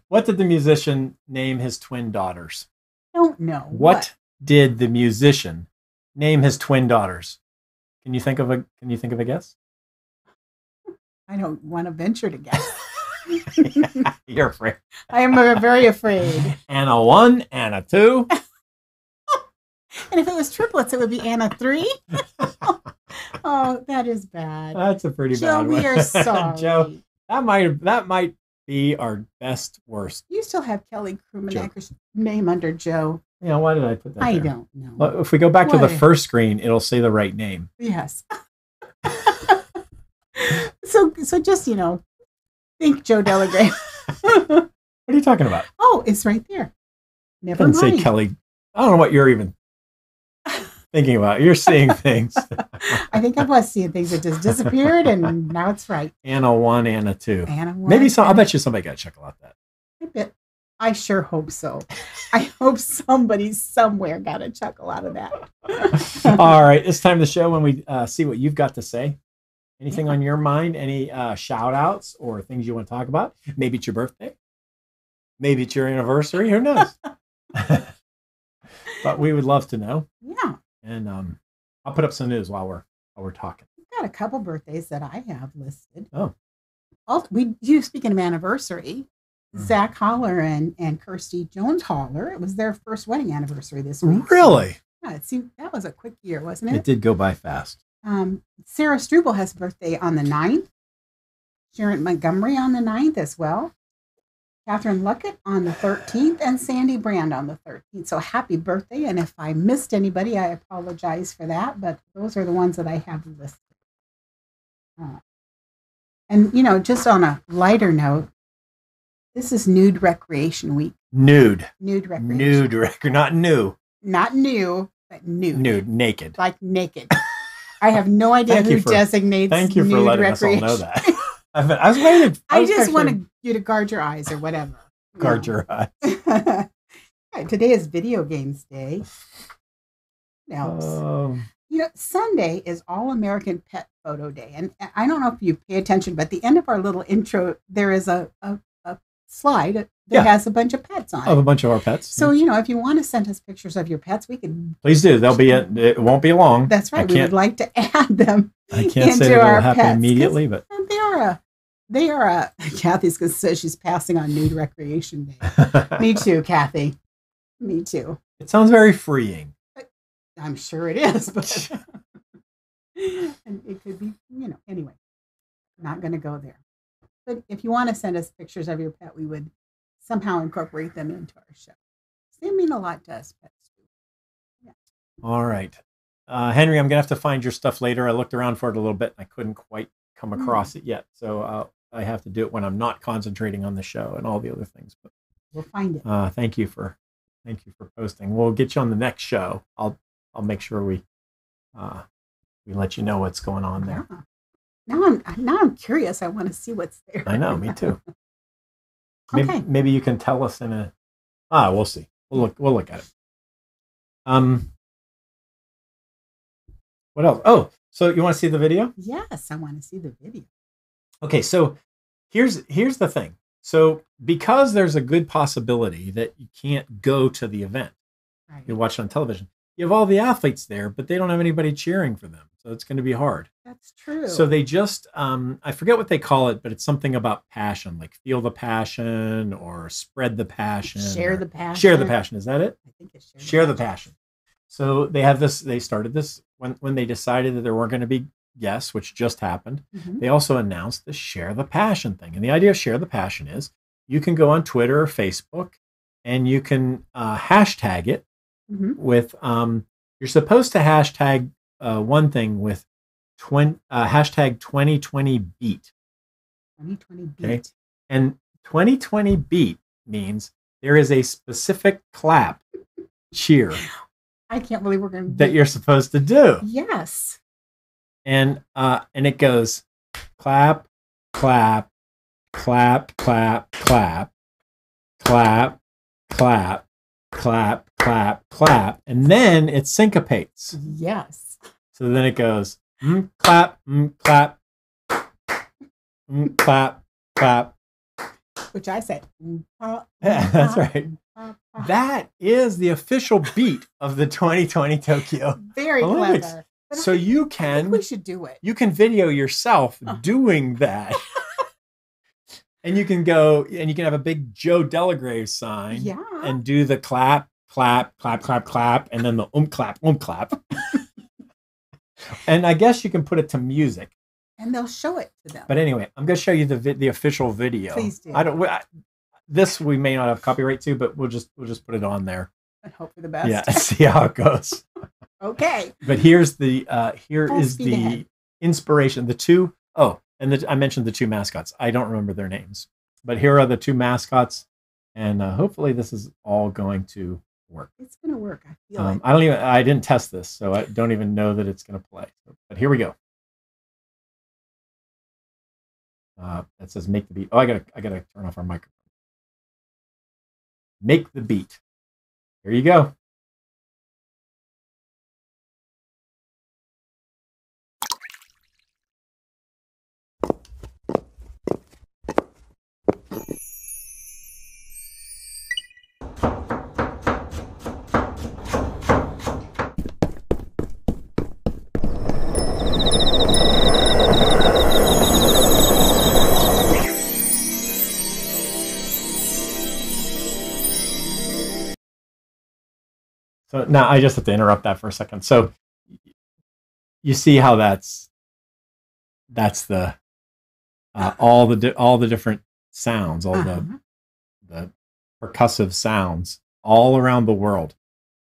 What did the musician name his twin daughters? I don't know. What did the musician name his twin daughters? Can you think of a guess? I don't want to venture to guess. You're afraid. I am very afraid. Anna 1, Anna 2. And if it was triplets, it would be Anna 3. Oh, that is bad. That's a pretty Joe, bad one. We are sorry. Joe, that might be our best worst. You still have Kelly Krummenacker's name under Joe. Yeah, why did I put that I there? don't know. Well, if we go back to the first screen, it'll say the right name. Yes. So just, think Joe Delagrave. What are you talking about? Oh, it's right there. Never Didn't mind. say Kelly. I don't know what you're even thinking about. You're seeing things. I think I was seeing things that just disappeared, and now it's right. Anna 1, Anna 2. Anna 1. Maybe I bet you somebody got a chuckle out that. I sure hope so. I hope somebody somewhere got a chuckle out of that. All right, it's time to show when we see what you've got to say. Anything on your mind? Any shout outs or things you want to talk about? Maybe it's your birthday. Maybe it's your anniversary. Who knows? But we would love to know. Yeah. And I'll put up some news while we're talking. We've got a couple birthdays that I have listed. Oh. Speaking of anniversary, Zach Holler and Kirsty Jones Holler, it was their first wedding anniversary this week. Really? So, yeah, that was a quick year, wasn't it? It did go by fast. Sarah Struble has a birthday on the 9th. Sharon Montgomery on the 9th as well. Catherine Luckett on the 13th, and Sandy Brand on the 13th. So happy birthday. And if I missed anybody, I apologize for that. But those are the ones that I have listed. And, just on a lighter note, this is Nude Recreation Week. Nude Recreation. Not new. Not new, but nude. Nude, naked. Like naked. I have no idea who designates Thank you for nude letting recreation. us all know that. I was waiting. I just want you to guard your eyes or whatever. Guard your eyes. Today is Video Games Day. What else? Sunday is All American Pet Photo Day. And I don't know if you pay attention, but at the end of our little intro, there is a slide that has a bunch of pets on it. Of a bunch of our pets. So, if you want to send us pictures of your pets, we can. Please do. It won't be long. That's right. We would like to add them. I can't say that it'll happen immediately, but they are Kathy's going to say she's passing on Nude Recreation Day. Me too, Kathy. Me too. It sounds very freeing. I'm sure it is, but and it could be, anyway. Not going to go there. But if you want to send us pictures of your pet, we would somehow incorporate them into our show. They mean a lot to us, pets too. Yeah. All right. Henry, I'm going to have to find your stuff later. I looked around for it a little bit. And I couldn't quite come across it yet. So I have to do it when I'm not concentrating on the show and all the other things. But we'll find it. Thank you for posting. We'll get you on the next show. I'll make sure we let you know what's going on there. Yeah. Now I'm curious. I want to see what's there. I know, me too. Okay. Maybe you can tell us in a. We'll see. We'll look at it. What else? Oh, so you want to see the video? Yes, I want to see the video. Okay, so here's the thing. So because there's a good possibility that you can't go to the event, right. You watch it on television. You have all the athletes there, but they don't have anybody cheering for them. So it's going to be hard. That's true. So they just, I forget what they call it, but it's something about passion, like feel the passion or spread the passion. Share the passion. Share the passion. Is that it? I think it's share the passion. So they have this, they started this when they decided that there weren't going to be guests, which just happened. Mm-hmm. They also announced the share the passion thing. And the idea of share the passion is you can go on Twitter or Facebook and you can hashtag it with, you're supposed to hashtag one thing with hashtag 2020beat. 2020beat. Okay? And 2020beat means there is a specific clap, cheer. I can't believe we're going to that you're supposed to do. Yes. And it goes clap, clap, clap, clap, clap, clap, clap, clap, clap, clap, and then it syncopates. Yes. So then it goes clap, clap, clap, clap. Which I say. That's right. That is the official beat of the 2020 Tokyo Very Olympics. Clever. So you can. I think we should do it. You can video yourself doing that. And you can go and you can have a big Joe Delagrave sign and do the clap, clap, clap, clap, clap, and then the clap, clap. And I guess you can put it to music. And they'll show it to them. But anyway, I'm going to show you the official video. Please do. This we may not have copyright to, but we'll just put it on there. And hope for the best. Yeah, see how it goes. Okay. But here's the inspiration. I mentioned the two mascots. I don't remember their names, but here are the two mascots, and hopefully this is all going to work. It's going to work. I feel it. I didn't test this, so I don't even know that it's going to play. But here we go. That says make the beat. Oh, I gotta turn off our microphone. Make the beat. Here you go. So now I just have to interrupt that for a second. So you see how that's the all the different sounds, all the percussive sounds all around the world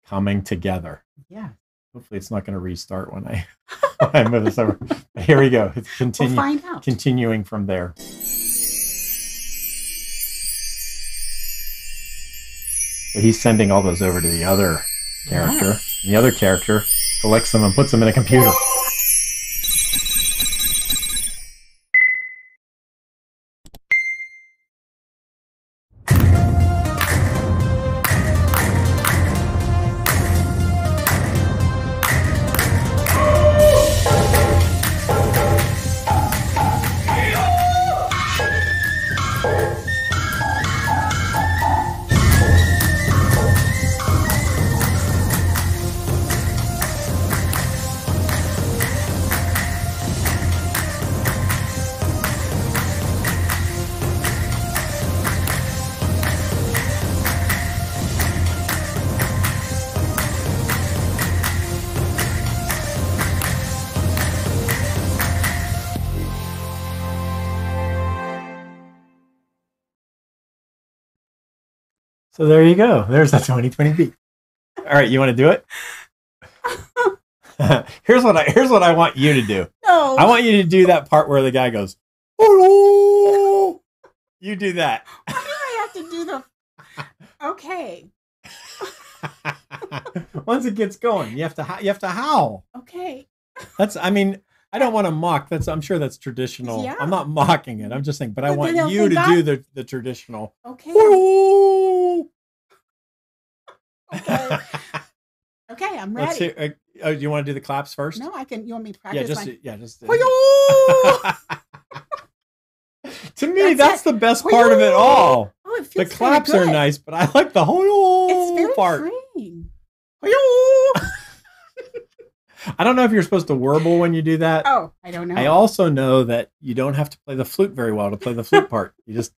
coming together. Yeah. Hopefully it's not going to restart when I move this over. But here we go. It's We'll find out. Continuing from there. So he's sending all those over to the other character. Yes. The other character collects them and puts them in a computer. So there you go. There's a 2020 beat. All right, you want to do it? Here's what I want you to do. No. I want you to do that part where the guy goes, "Oh!" You do that. Why do I have to do the? Okay. Once it gets going, you have to howl. Okay. I mean, I don't want to mock. I'm sure that's traditional. Yeah. I'm not mocking it. I'm just saying, but I But want then you to they'll do the traditional. Okay. "Oh!" Okay. Okay, I'm Let's ready. hear, do you want to do the claps first? No, I can. You want me to Yeah, practice? just. Hoyo! To me, that's the best part of it all. Oh, it The feels claps kinda are good. nice, but I like the hoyo It's very part. freeing. Hoyo! I don't know if you're supposed to warble when you do that. Oh, I don't know. I also know that you don't have to play the flute very well to play the flute part. You just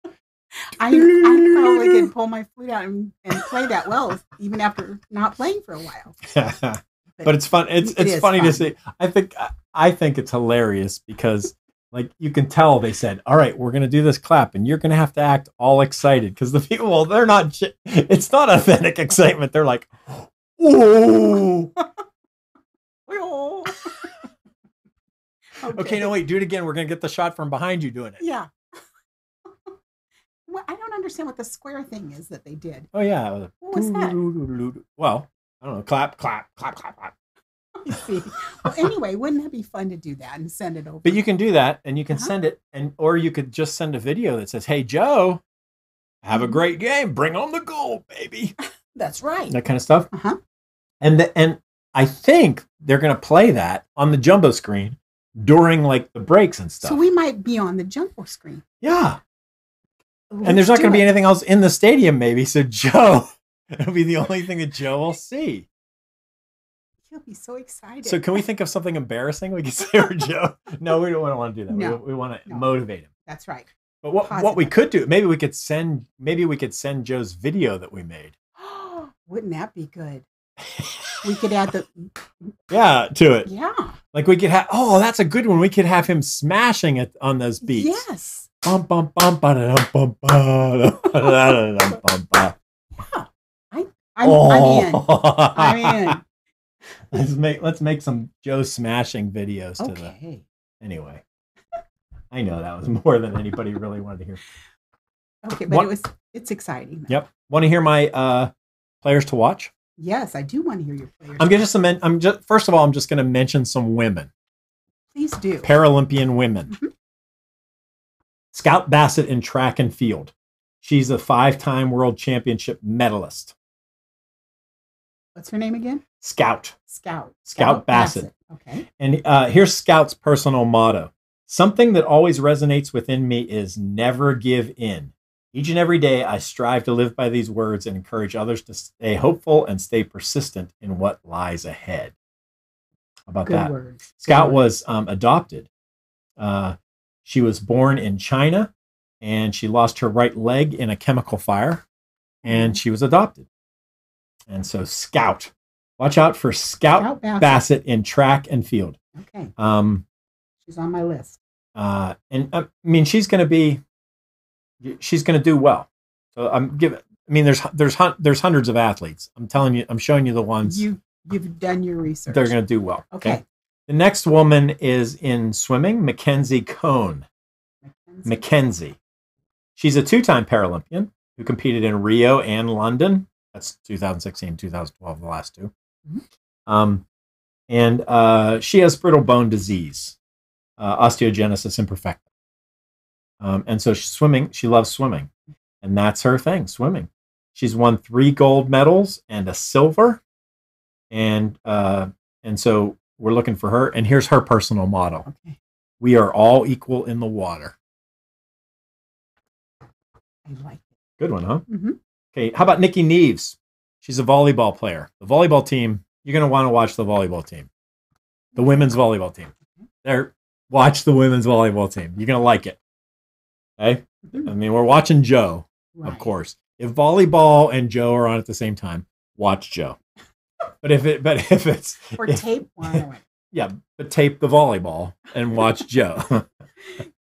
I probably can pull my flute out and play that well, even after not playing for a while. but it's fun. It's is funny fun. to see. I think it's hilarious because like you can tell they said, "All right, we're going to do this clap, and you're going to have to act all excited," because the people, well, they're not. It's not authentic excitement. They're like, "Ooh." Okay, no, wait, do it again. We're going to get the shot from behind you doing it. Yeah. Well, I don't understand what the square thing is that they did. Oh, yeah. What was that? Well, I don't know. Clap, clap, clap, clap, clap. Let me see. Well, anyway, wouldn't that be fun to do that and send it over? But you can do that, and you can Uh-huh. send it, or you could just send a video that says, "Hey, Joe, have a great game. Bring on the goal, baby." That's right. That kind of stuff. Uh-huh. And I think they're going to play that on the jumbo screen during like the breaks and stuff. So we might be on the jumbo screen. Yeah. And there's not going to be anything else in the stadium, maybe. So Joe, it'll be the only thing that Joe will see. He'll be so excited. So can we think of something embarrassing we could say for Joe? No, we don't want to do that. No. We want to No. motivate him. That's right. But what we could do, maybe we could send Joe's video that we made. Wouldn't that be good? We could add the Yeah, to it. yeah. Like we could have. Oh, that's a good one. We could have him smashing it on those beats. Yes. Bum bum bum ba da bum ba da bum ba. I'm in. I'm in. Let's make some Joe smashing videos to the. Okay. Anyway, I know that was more than anybody really wanted to hear. Okay, but it's exciting. Yep. Want to hear my players to watch? Yes, I do want to hear your players. First of all, I'm just going to mention some women, Please do. Paralympian women. Mhm. Scout Bassett in track and field. She's a 5-time world championship medalist. What's her name again? Scout Scout Bassett. Okay. And here's Scout's personal motto. Something that always resonates within me is never give in. Each and every day, I strive to live by these words and encourage others to stay hopeful and stay persistent in what lies ahead. How about Good that? words. Scout Good was adopted. She was born in China, and she lost her right leg in a chemical fire, and she was adopted. And so Scout. Watch out for Scout Bassett in track and field. Okay. She's on my list. And I mean, she's going to do well. So there's hundreds of athletes. I'm showing you the ones. You've done your research. They're going to do well. Okay. The next woman is in swimming, Mackenzie Cohn. Mackenzie. She's a 2-time Paralympian who competed in Rio and London. That's 2016, 2012, the last two. Mm-hmm. And she has brittle bone disease, osteogenesis imperfecta. And so she loves swimming. And that's her thing, swimming. She's won 3 gold medals and a silver. And so we're looking for her. And here's her personal motto. Okay. We are all equal in the water. I like it. Good one, huh? Mm-hmm. Okay, how about Nikki Neves? She's a volleyball player. The volleyball team, you're going to want to watch the volleyball team. The women's volleyball team. Watch the women's volleyball team. You're going to like it. Okay? Mm-hmm. I mean, we're watching Joe, Right. of course. If volleyball and Joe are on at the same time, watch Joe. But if it's Or tape one. Yeah, but tape the volleyball and watch Joe.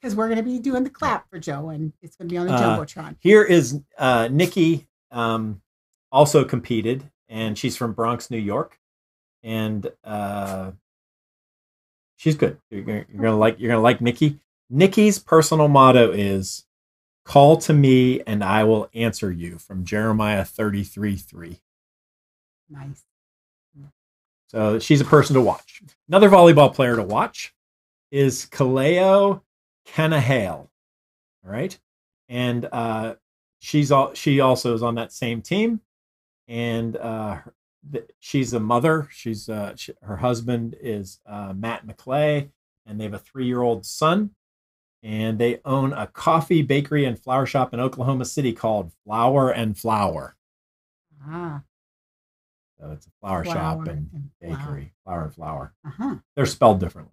Because we're going to be doing the clap for Joe, and it's going to be on the Jumbotron. Here is Nikki also competed, and she's from Bronx, New York, and she's good. You're gonna like Nikki. Nikki's personal motto is "Call to me, and I will answer you," from Jeremiah 33:3. Nice. So she's a person to watch. Another volleyball player to watch is Kaleo Kanahale. All right, and she also is on that same team, and she's a mother. Her husband is Matt McClay, and they have a 3-year-old son, and they own a coffee, bakery, and flower shop in Oklahoma City called Flour and Flour. Ah. So it's a flower shop and bakery, Flour and Flour. Uh-huh. They're spelled differently.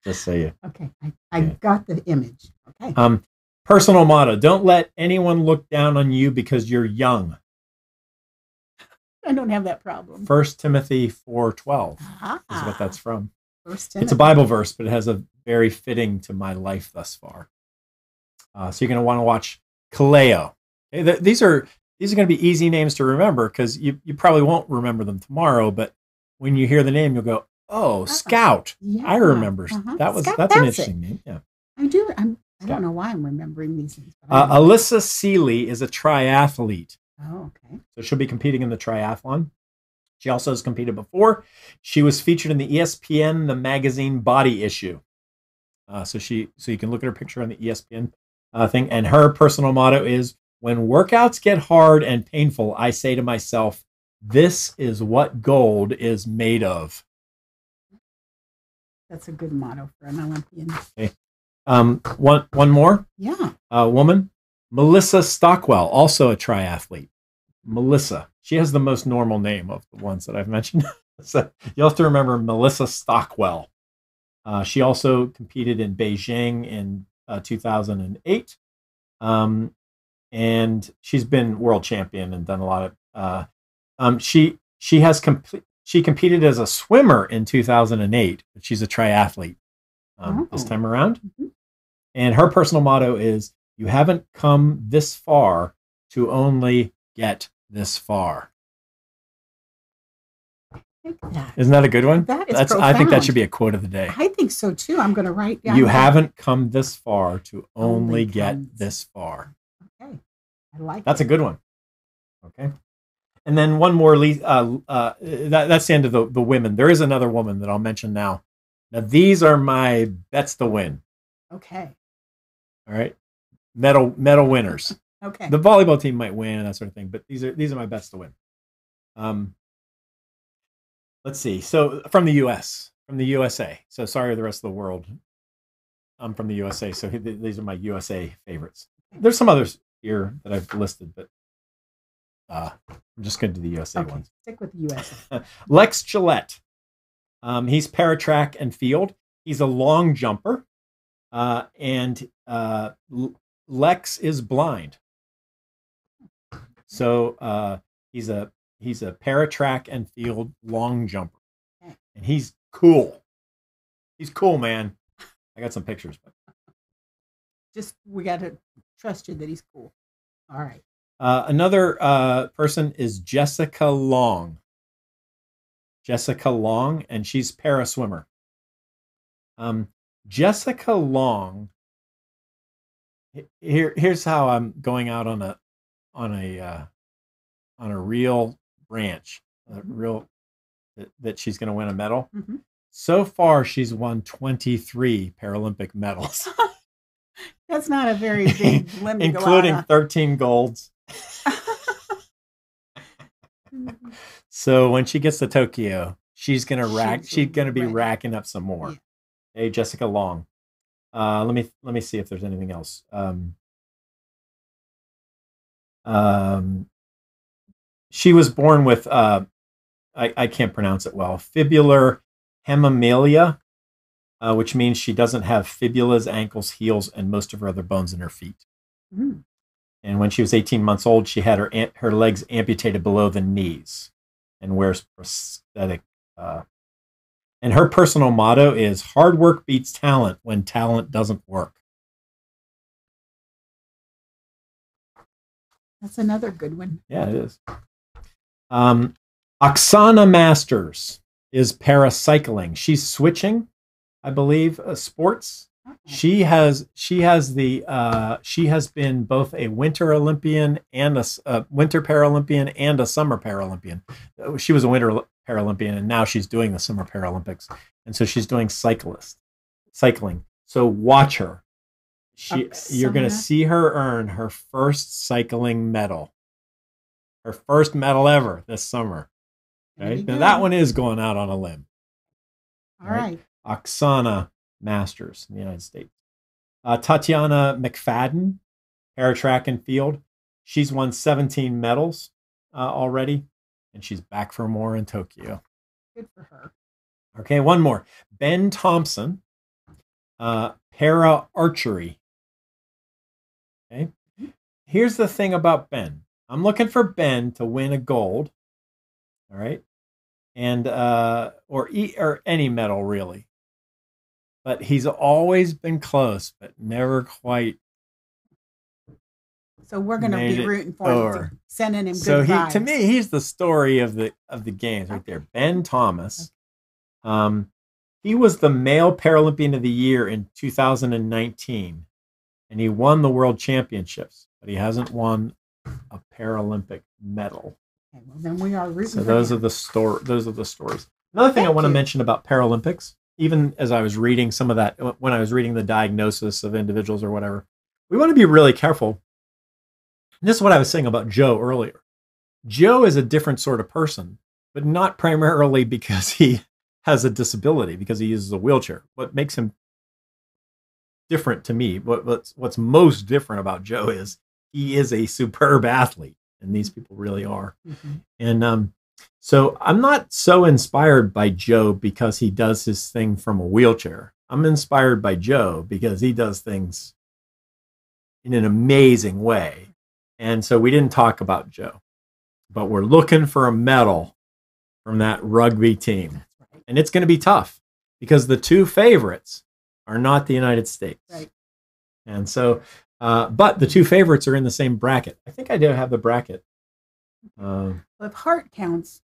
Just so you. Okay, I got the image. Okay. Personal motto: don't let anyone look down on you because you're young. I don't have that problem. 1 Timothy 4:12 is what that's from. It's a Bible verse, but it has a very fitting to my life thus far. So you're going to want to watch Kaleo. Okay, these are going to be easy names to remember because you probably won't remember them tomorrow, but when you hear the name, you'll go, "Oh, Scout! Yeah. I remember that's an interesting name." Yeah, I do. I don't know why I'm remembering these things. Alyssa Seeley is a triathlete. Oh, okay. So she'll be competing in the triathlon. She also has competed before. She was featured in the ESPN the magazine Body issue. So you can look at her picture on the ESPN thing. And her personal motto is, "When workouts get hard and painful, I say to myself, this is what gold is made of." That's a good motto for an Olympian. Okay. One more. Yeah. Woman, Melissa Stockwell, also a triathlete. Melissa. She has the most normal name of the ones that I've mentioned. So you'll have to remember Melissa Stockwell. She also competed in Beijing in 2008. And she's been world champion and done a lot of. She competed as a swimmer in 2008, but she's a triathlete this time around. Mm-hmm. And her personal motto is, "You haven't come this far to only get this far." Isn't that a good one? That is profound. I think that should be a quote of the day. I think so too. I'm going to write down. You haven't come this far to only get this far. Okay, I like. That's a good one. Okay, and then one more. That's the end of the women. There is another woman that I'll mention now. Now these are my bets to win. Okay. All right, medal winners. Okay. The volleyball team might win and that sort of thing, but these are my bets to win. Let's see. So from the USA. So sorry, the rest of the world. I'm from the USA, so these are my USA favorites. There's some others here that I've listed, but I'm just going to do the USA ones. Stick with the USA. Lex Gillette. He's para-track and field. He's a long jumper, and Lex is blind. So he's a para-track and field long jumper, and he's cool. He's cool, man. I got some pictures, but we got to trust you that he's cool. All right. Another person is Jessica Long. Jessica Long, and she's para swimmer. Jessica Long. Here's how I'm going out on a real branch, that she's going to win a medal. Mm-hmm. So far, she's won 23 Paralympic medals. That's not a very big limb to including go out 13 golds. So when she gets to Tokyo, she's going to be racking up some more. Yeah. Hey, Jessica Long. Let me see if there's anything else. She was born with I can't pronounce it well. Fibular hemimelia, which means she doesn't have fibulas, ankles, heels, and most of her other bones in her feet. Mm. And when she was 18 months old, she had her legs amputated below the knees and wears prosthetic. And her personal motto is, "Hard work beats talent when talent doesn't work." That's another good one. Yeah, it is. Oksana Masters is paracycling. She's switching, I believe, sports. Okay. She has been both a winter Olympian and a winter Paralympian and a summer Paralympian. She was a winter Paralympian, and now she's doing the summer Paralympics, and so she's doing cycling. So watch her. You're going to see her earn her first cycling medal, her first medal ever this summer. Okay, now that one is going out on a limb. All right. Oksana Masters in the United States. Tatiana McFadden, paratrack and field. She's won 17 medals already, and she's back for more in Tokyo. Good for her. Okay, one more. Ben Thompson, para archery. Okay. Here's the thing about Ben. I'm looking for Ben to win a gold. All right. And or any medal really. But he's always been close, but never quite. So we're going to be rooting for him, sending him good vibes. To me, he's the story of the games right there. Ben Thomas. He was the male Paralympian of the year in 2019, and he won the World Championships, but he hasn't won a Paralympic medal. Okay, well, then we are rooting. So those are the stories. Another thing I want to mention about Paralympics, even as I was reading some of that, when I was reading the diagnosis of individuals or whatever, we want to be really careful. And this is what I was saying about Joe earlier. Joe is a different sort of person, but not primarily because he has a disability, because he uses a wheelchair. What makes him different to me, what's most different about Joe is he is a superb athlete, and these people really are. Mm-hmm. And so I'm not so inspired by Joe because he does his thing from a wheelchair. I'm inspired by Joe because he does things in an amazing way. And so we didn't talk about Joe, but we're looking for a medal from that rugby team. And it's going to be tough because the two favorites are not the United States. Right. And so, but the two favorites are in the same bracket. I think I do have the bracket. Well, if heart counts,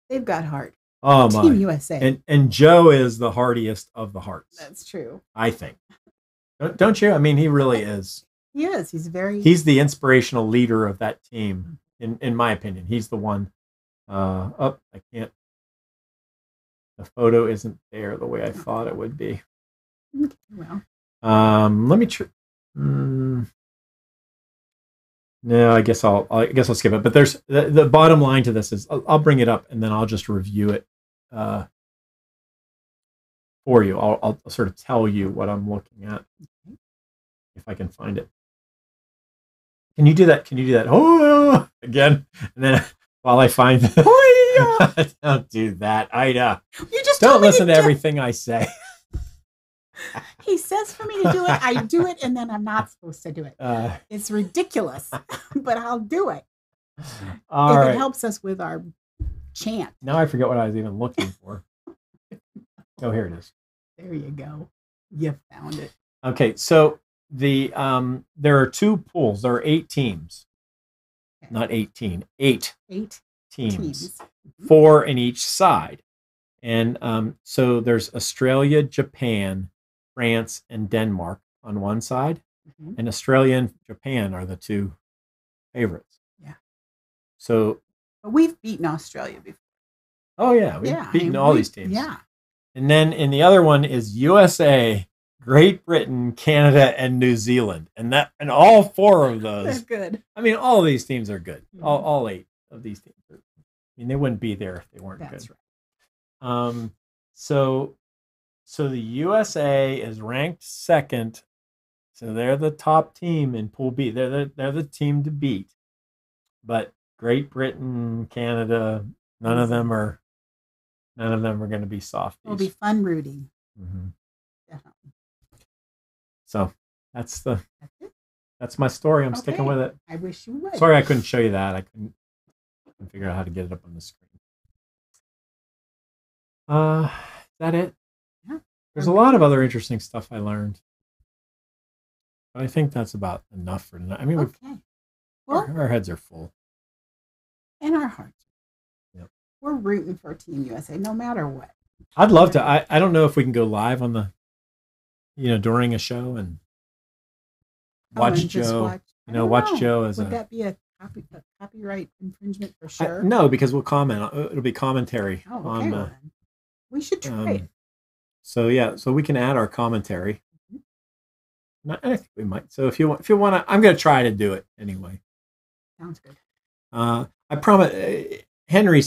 they've got heart. Oh my. Team USA. And Joe is the hardiest of the hearts. That's true. I think. Don't you? I mean, he really is. He is. He's the inspirational leader of that team, in my opinion. He's the one. I can't. The photo isn't there the way I thought it would be. Okay, well. Let me. No, I guess I'll skip it. But there's the bottom line to this is I'll bring it up and then I'll just review it for you. I'll sort of tell you what I'm looking at if I can find it. Can you do that? Oh, again, and then while I find it, don't do that, Ida. You just don't listen to everything I say. He says for me to do it, I do it, and then I'm not supposed to do it. It's ridiculous, but I'll do it. All right. It helps us with our chant. Now I forget what I was even looking for. Oh, here it is. There you go. You found it. Okay, so there are two pools. There are 8 teams. Okay. Not 18. 8 teams. 4 in each side. And so there's Australia, Japan, France, and Denmark on one side. Mm-hmm. And Australia and Japan are the two favorites. Yeah. So. But we've beaten Australia before. Oh, yeah. We've beaten all these teams. Yeah. And then in the other one is USA, Great Britain, Canada, and New Zealand. And all 4 of those. They're good. I mean, all of these teams are good. Mm-hmm. All 8 of these teams are good. I mean, they wouldn't be there if they weren't good. That's right. So the USA is ranked 2nd. So they're the top team in Pool B. They're the team to beat. But Great Britain, Canada, none of them are going to be softies. It'll be fun rooting. Mm-hmm. Definitely. So that's my story. I'm sticking with it. I wish you would. Sorry I couldn't show you that. I couldn't figure out how to get it up on the screen. Is that it? Yeah. There's a lot of other interesting stuff I learned. But I think that's about enough for tonight. I mean, Well, our heads are full. and our hearts. Yep. We're rooting for Team USA no matter what. I'd love to. I don't know if we can go live on the, during a show and watch Joe. Watch Joe as Would that be a copyright infringement for sure? No, because we'll comment. It'll be commentary. Oh, okay. Well, then. We should try it. So we can add our commentary. I think we might. So if you want to, I'm going to try to do it anyway. Sounds good. I promise. Henry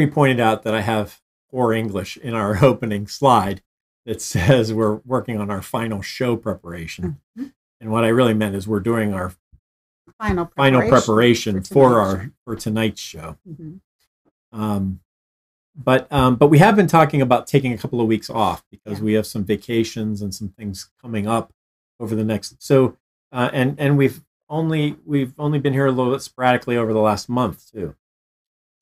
pointed out that I have poor English in our opening slide that says we're working on our final show preparation. Mm-hmm. And what I really meant is we're doing our final preparation for tonight's show. Mm-hmm. But we have been talking about taking a couple of weeks off because we have some vacations and some things coming up over the next. So and we've only been here a little bit sporadically over the last month too.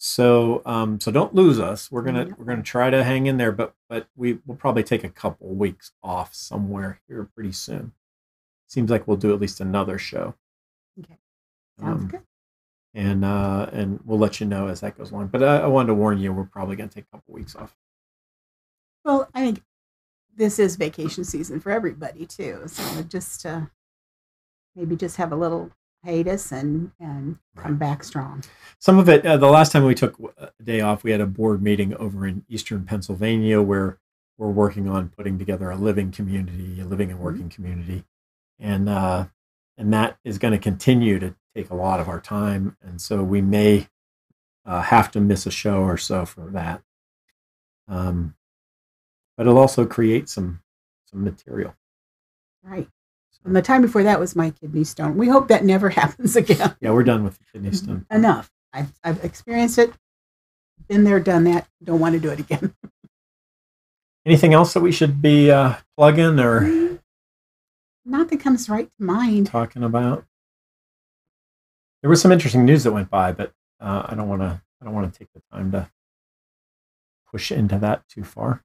So don't lose us. We're gonna try to hang in there, but we will probably take a couple of weeks off somewhere here pretty soon. Seems like we'll do at least another show. Okay, sounds good. And we'll let you know as that goes along. But I wanted to warn you, we're probably going to take a couple weeks off. Well, I think this is vacation season for everybody too. So just maybe just have a little hiatus and come back strong. Some of it, the last time we took a day off, we had a board meeting over in Eastern Pennsylvania where we're working on putting together a living and working community. And that is going to continue to take a lot of our time. And so we may have to miss a show or so for that. But it'll also create some material. Right. And the time before that was my kidney stone. We hope that never happens again. Yeah, we're done with the kidney stone. Enough. I've experienced it. Been there, done that. Don't want to do it again. Anything else that we should be plugging or... Not that comes right to mind. Talking about. There was some interesting news that went by, but I don't want to take the time to push into that too far.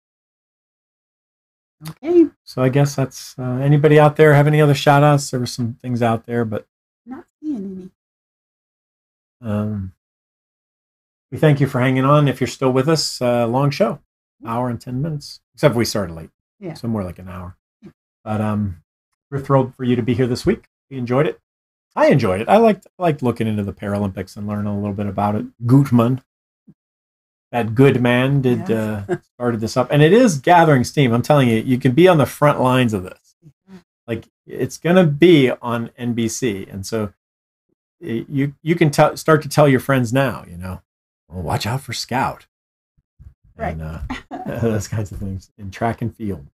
Okay. So I guess that's anybody out there have any other shout outs? There were some things out there, but not seeing any. We thank you for hanging on. If you're still with us, long show, hour and 10 minutes, except we started late. Yeah. So more like an hour. Yeah. But we're thrilled for you to be here this week. We enjoyed it. I enjoyed it. I liked looking into the Paralympics and learning a little bit about it. Gutmann, that good man, started this up, and it is gathering steam. I'm telling you, you can be on the front lines of this. Like it's going to be on NBC, and so you can start to tell your friends now. Well, watch out for Scout, right? And those kinds of things in track and field.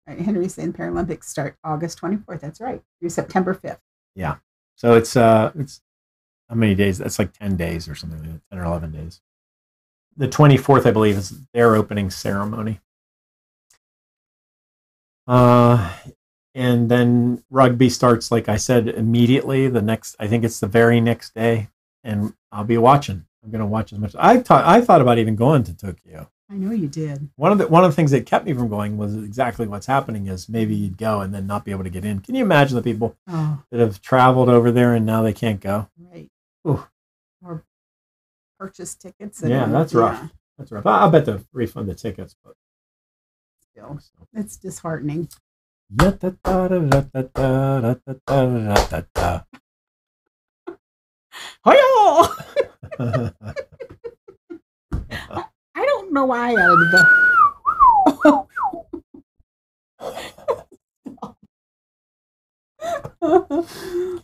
Right, Henry's saying Paralympics start August 24th. That's right, through September 5th. Yeah. So it's how many days? That's like 10 days or something, like that, 10 or 11 days. The 24th, I believe, is their opening ceremony. And then rugby starts, like I said, immediately. I think it's the very next day, and I'll be watching. I'm going to watch as much. I thought about even going to Tokyo. I know you did. One of the things that kept me from going was exactly what's happening is maybe you'd go and then not be able to get in. Can you imagine the people that have traveled over there and now they can't go? Right. Ooh. Or purchase tickets. That's rough. That's rough. I'll bet they'll refund the tickets, but still, it's disheartening. I don't know why I added the.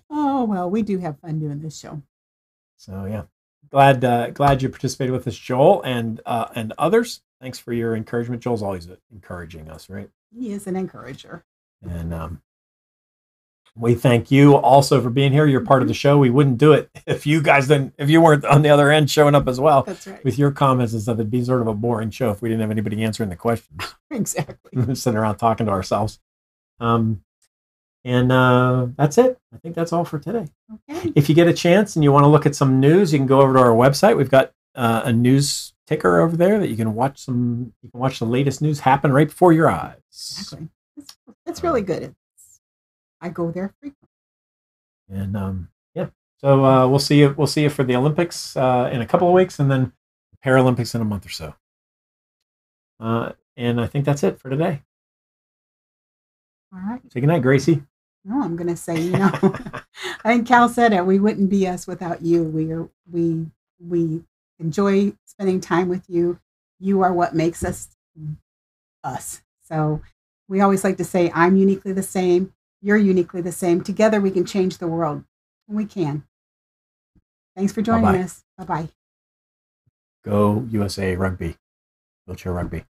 Oh well, we do have fun doing this show. So yeah, glad you participated with us, Joel, and others. Thanks for your encouragement. Joel's always encouraging us, right? He is an encourager, and we thank you also for being here. You're part of the show. We wouldn't do it if you weren't on the other end showing up as well. That's right. With your comments and stuff. It'd be sort of a boring show if we didn't have anybody answering the questions. Exactly. Sitting around talking to ourselves. And that's it. I think that's all for today. Okay. If you get a chance and you want to look at some news, you can go over to our website. We've got a news ticker over there that you can watch the latest news happen right before your eyes. Exactly. It's really good. I go there frequently. And yeah, so we'll see you. We'll see you for the Olympics in a couple of weeks, and then Paralympics in a month or so. And I think that's it for today. All right. Say goodnight, Gracie. No, I'm going to say, I think Cal said it. We wouldn't be us without you. We enjoy spending time with you. You are what makes us us. So we always like to say, I'm uniquely the same. You're uniquely the same. Together we can change the world. And we can. Thanks for joining us. Bye-bye. Go USA Rugby. Wheelchair Rugby.